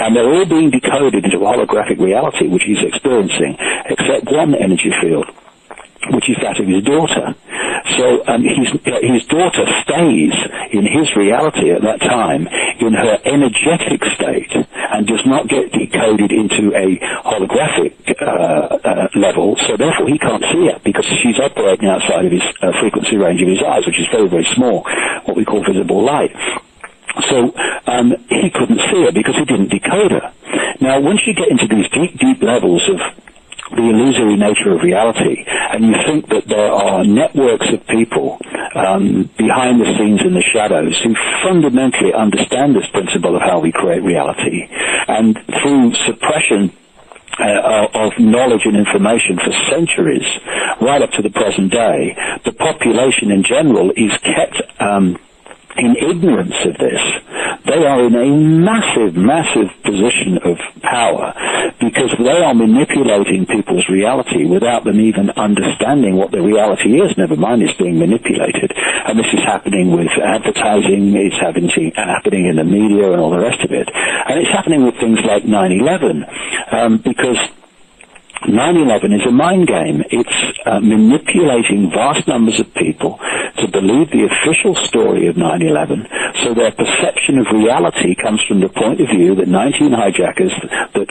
And they're all being decoded into a holographic reality, which he's experiencing, except one energy field, which is that of his daughter. So his daughter stays in his reality at that time in her energetic state and does not get decoded into a holographic level, so therefore he can't see her because she's operating outside of his frequency range of his eyes, which is very, very small, what we call visible light. So he couldn't see her because he didn't decode her. Now, once you get into these deep, deep levels of the illusory nature of reality, and you think that there are networks of people behind the scenes in the shadows who fundamentally understand this principle of how we create reality, and through suppression of knowledge and information for centuries, right up to the present day, the population in general is kept in ignorance of this. They are in a massive, massive position of power because they are manipulating people's reality without them even understanding what the reality is, never mind it's being manipulated. And this is happening with advertising, it's happening in the media and all the rest of it. And it's happening with things like 9/11, because 9/11 is a mind game. It's manipulating vast numbers of people to believe the official story of 9/11, so their perception of reality comes from the point of view that 19 hijackers that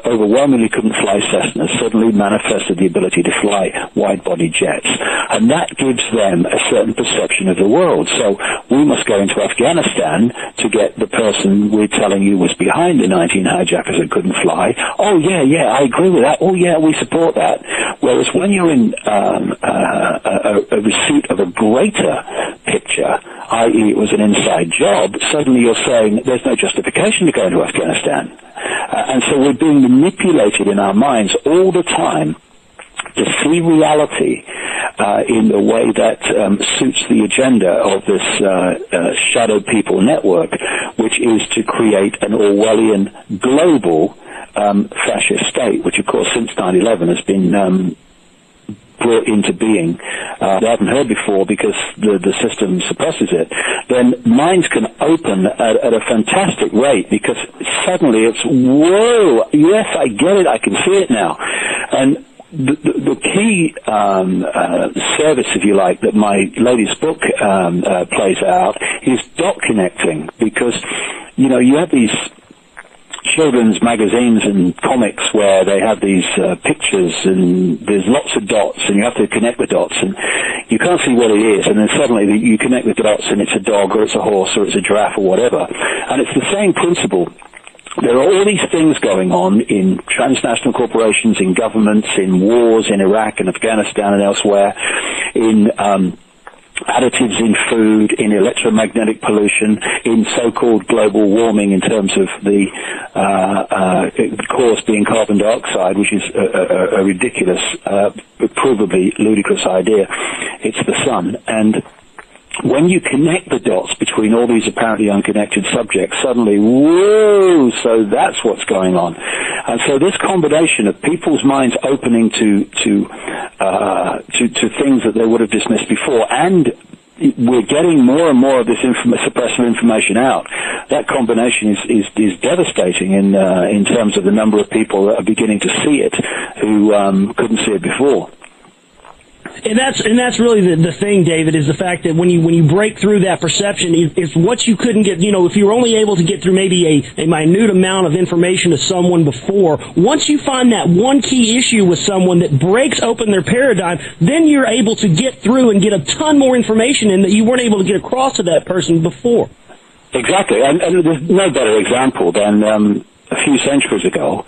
overwhelmingly couldn't fly Cessnas suddenly manifested the ability to fly wide-body jets. And that gives them a certain perception of the world. So we must go into Afghanistan to get the person we're telling you was behind the 19 hijackers that couldn't fly. Oh, yeah, I agree with that. Oh, yeah, we support that. Whereas when you're in a receipt of a greater picture, i.e. it was an inside job, suddenly you're saying there's no justification to go into Afghanistan. And so we're being manipulated in our minds all the time to see reality in the way that suits the agenda of this shadow people network, which is to create an Orwellian global fascist state, which of course since 9/11 has been brought into being. They haven't heard before because the system suppresses it. Then minds can open at a fantastic rate because suddenly it's, whoa, yes, I get it, I can see it now. And the key service, if you like, that my latest book plays out is dot connecting, because, you know, you have these children's magazines and comics where they have these pictures and there's lots of dots and you have to connect the dots and you can't see what it is, and then suddenly you connect the dots and it's a dog or it's a horse or it's a giraffe or whatever. And it's the same principle. There are all these things going on in transnational corporations, in governments, in wars in Iraq and Afghanistan and elsewhere, in additives in food, in electromagnetic pollution, in so-called global warming in terms of the cause being carbon dioxide, which is a ridiculous, provably ludicrous idea. It's the sun. And when you connect the dots between all these apparently unconnected subjects, suddenly, whoa, so that's what's going on. And so this combination of people's minds opening to things that they would have dismissed before, and we're getting more and more of this suppressive information out. That combination is devastating in terms of the number of people that are beginning to see it who couldn't see it before. And that's really the thing, David, is the fact that when you break through that perception, it's what you couldn't get. You know, if you were only able to get through maybe a minute amount of information to someone before, once you find that one key issue with someone that breaks open their paradigm, then you're able to get through and get a ton more information in that you weren't able to get across to that person before. Exactly, and there's no better example than a few centuries ago.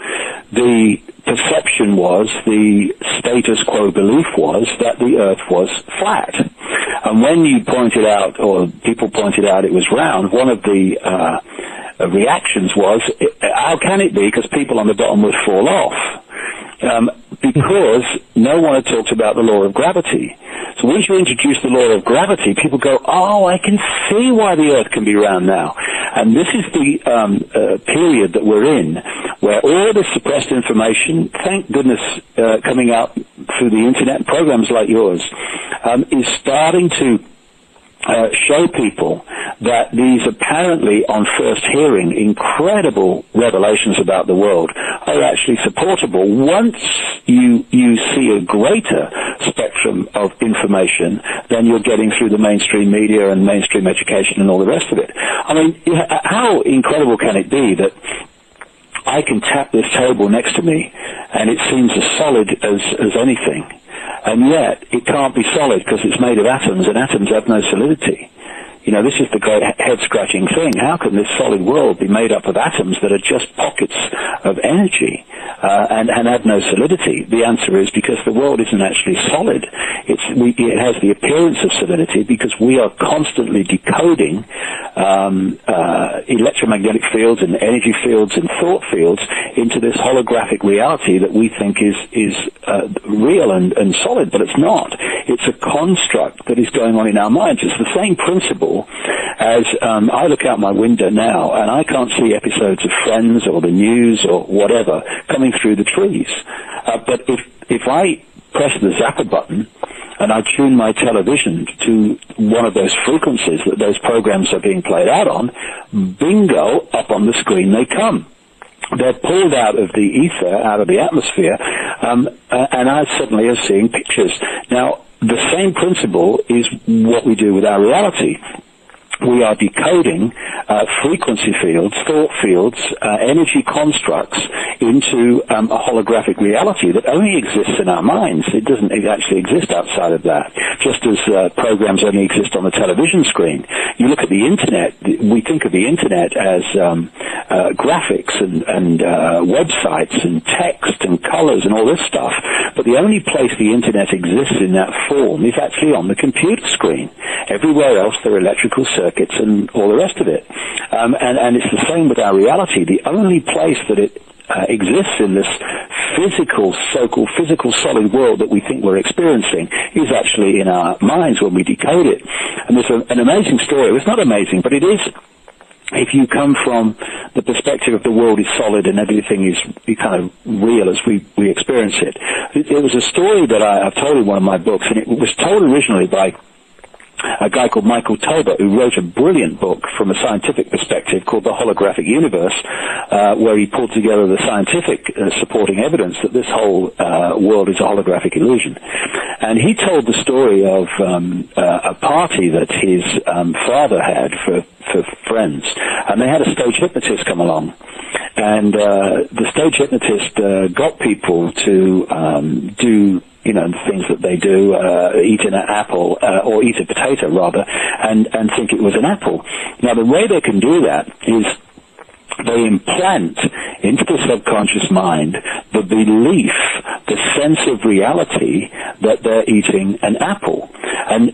The perception was, the status quo belief was, that the Earth was flat. And when you pointed out, or people pointed out it was round, one of the reactions was, how can it be? Because people on the bottom would fall off. Because no one had talked about the law of gravity. So once you introduce the law of gravity, people go, oh, I can see why the Earth can be round now. And this is the period that we're in, where all this suppressed information, thank goodness coming out through the Internet, programs like yours, is starting to show people that these apparently, on first hearing, incredible revelations about the world are actually supportable once you see a greater spectrum of information than you're getting through the mainstream media and mainstream education and all the rest of it. I mean, how incredible can it be that I can tap this table next to me and it seems as solid as anything, and yet it can't be solid because it's made of atoms, and atoms have no solidity. You know, this is the great head-scratching thing. How can this solid world be made up of atoms that are just pockets of energy and have no solidity? The answer is because the world isn't actually solid. It has the appearance of solidity because we are constantly decoding electromagnetic fields and energy fields and thought fields into this holographic reality that we think is real and solid, but it's not. It's a construct that is going on in our minds. It's the same principle as I look out my window now and I can't see episodes of Friends or the news or whatever coming through the trees. But if I press the zapper button and I tune my television to one of those frequencies that those programs are being played out on, bingo, up on the screen they come. they're pulled out of the ether, out of the atmosphere, and I suddenly are seeing pictures. Now, the same principle is what we do with our reality. We are decoding frequency fields, thought fields, energy constructs into a holographic reality that only exists in our minds. It doesn't actually exist outside of that, just as programs only exist on the television screen. You look at the Internet, we think of the Internet as graphics and websites and text and colors and all this stuff, but the only place the Internet exists in that form is actually on the computer screen. Everywhere else, there are electrical circuits and all the rest of it. And it's the same with our reality. The only place that it exists in this physical, so-called physical solid world that we think we're experiencing is actually in our minds when we decode it. And there's an amazing story. It's not amazing, but it is. If you come from the perspective of the world is solid and everything is kind of real as we experience it. It was a story that I've told in one of my books, and it was told originally by a guy called Michael Tolbert, who wrote a brilliant book from a scientific perspective called The Holographic Universe, where he pulled together the scientific supporting evidence that this whole world is a holographic illusion. And he told the story of a party that his father had for friends, and they had a stage hypnotist come along. And the stage hypnotist got people to do the things that they do, eat an apple, or eat a potato, rather, and think it was an apple. Now, the way they can do that is they implant into the subconscious mind the belief, the sense of reality that they're eating an apple. And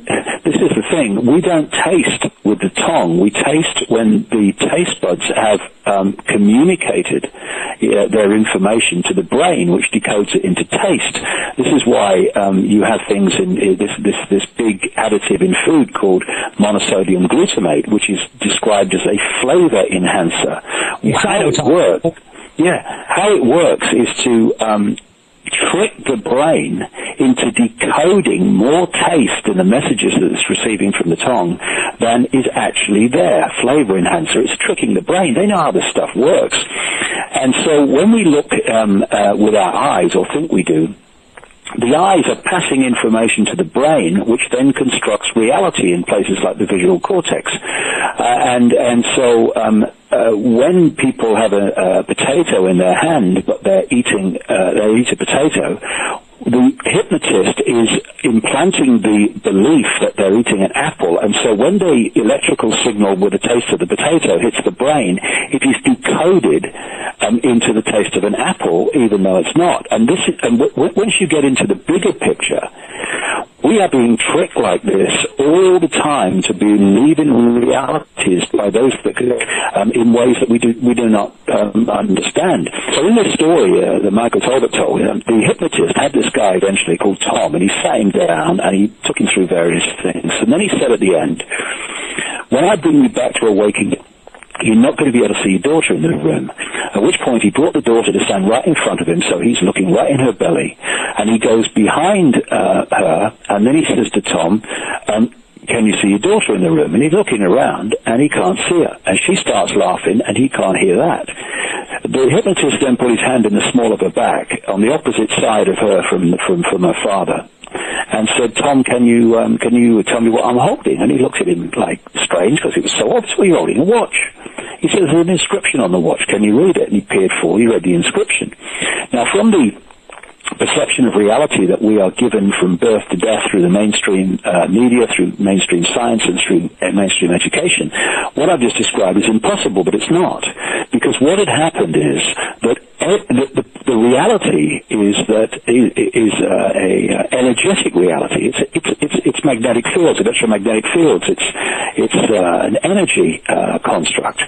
this is the thing, we don't taste with the tongue, we taste when the taste buds have communicated their information to the brain, which decodes it into taste. This is why you have things in this big additive in food called monosodium glutamate, which is described as a flavor enhancer. How it works is to trick the brain into decoding more taste in the messages that it's receiving from the tongue than is actually there. Flavor enhancer, it's tricking the brain. They know how this stuff works. And so when we look with our eyes, or think we do, the eyes are passing information to the brain, which then constructs reality in places like the visual cortex. And so when people have a potato in their hand, but they eat a potato, the hypnotist is implanting the belief that they're eating an apple, and so when the electrical signal with the taste of the potato hits the brain, it is decoded into the taste of an apple, even though it's not. And once you get into the bigger picture, we are being tricked like this all the time to believe in realities by those that in ways that we do not understand. So in this story that Michael Tolbert told, the hypnotist had this guy eventually called Tom, and he sat him down and he took him through various things. And then he said at the end, when I bring you back to awakening, you're not going to be able to see your daughter in the room. At which point he brought the daughter to stand right in front of him, so he's looking right in her belly, and he goes behind her, and then he says to Tom, can you see your daughter in the room? And he's looking around, and he can't see her. And she starts laughing, and he can't hear that. The hypnotist then put his hand in the small of her back, on the opposite side of her from her father, and said, Tom, can you tell me what I'm holding? And he looked at him like strange, because it was so obvious. Well, you're holding a watch. He says, there's an inscription on the watch. Can you read it? And he peered forward. He read the inscription. Now, from the perception of reality that we are given from birth to death through the mainstream media, through mainstream science, and through mainstream education, what I've just described is impossible, but it's not. Because what had happened is that the reality is a energetic reality. It's magnetic fields, electromagnetic fields. It's an energy construct,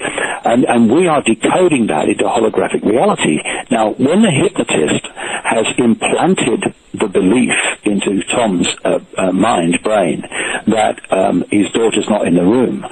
and we are decoding that into holographic reality. Now, when the hypnotist has implanted the belief into Tom's brain that his daughter's not in the room,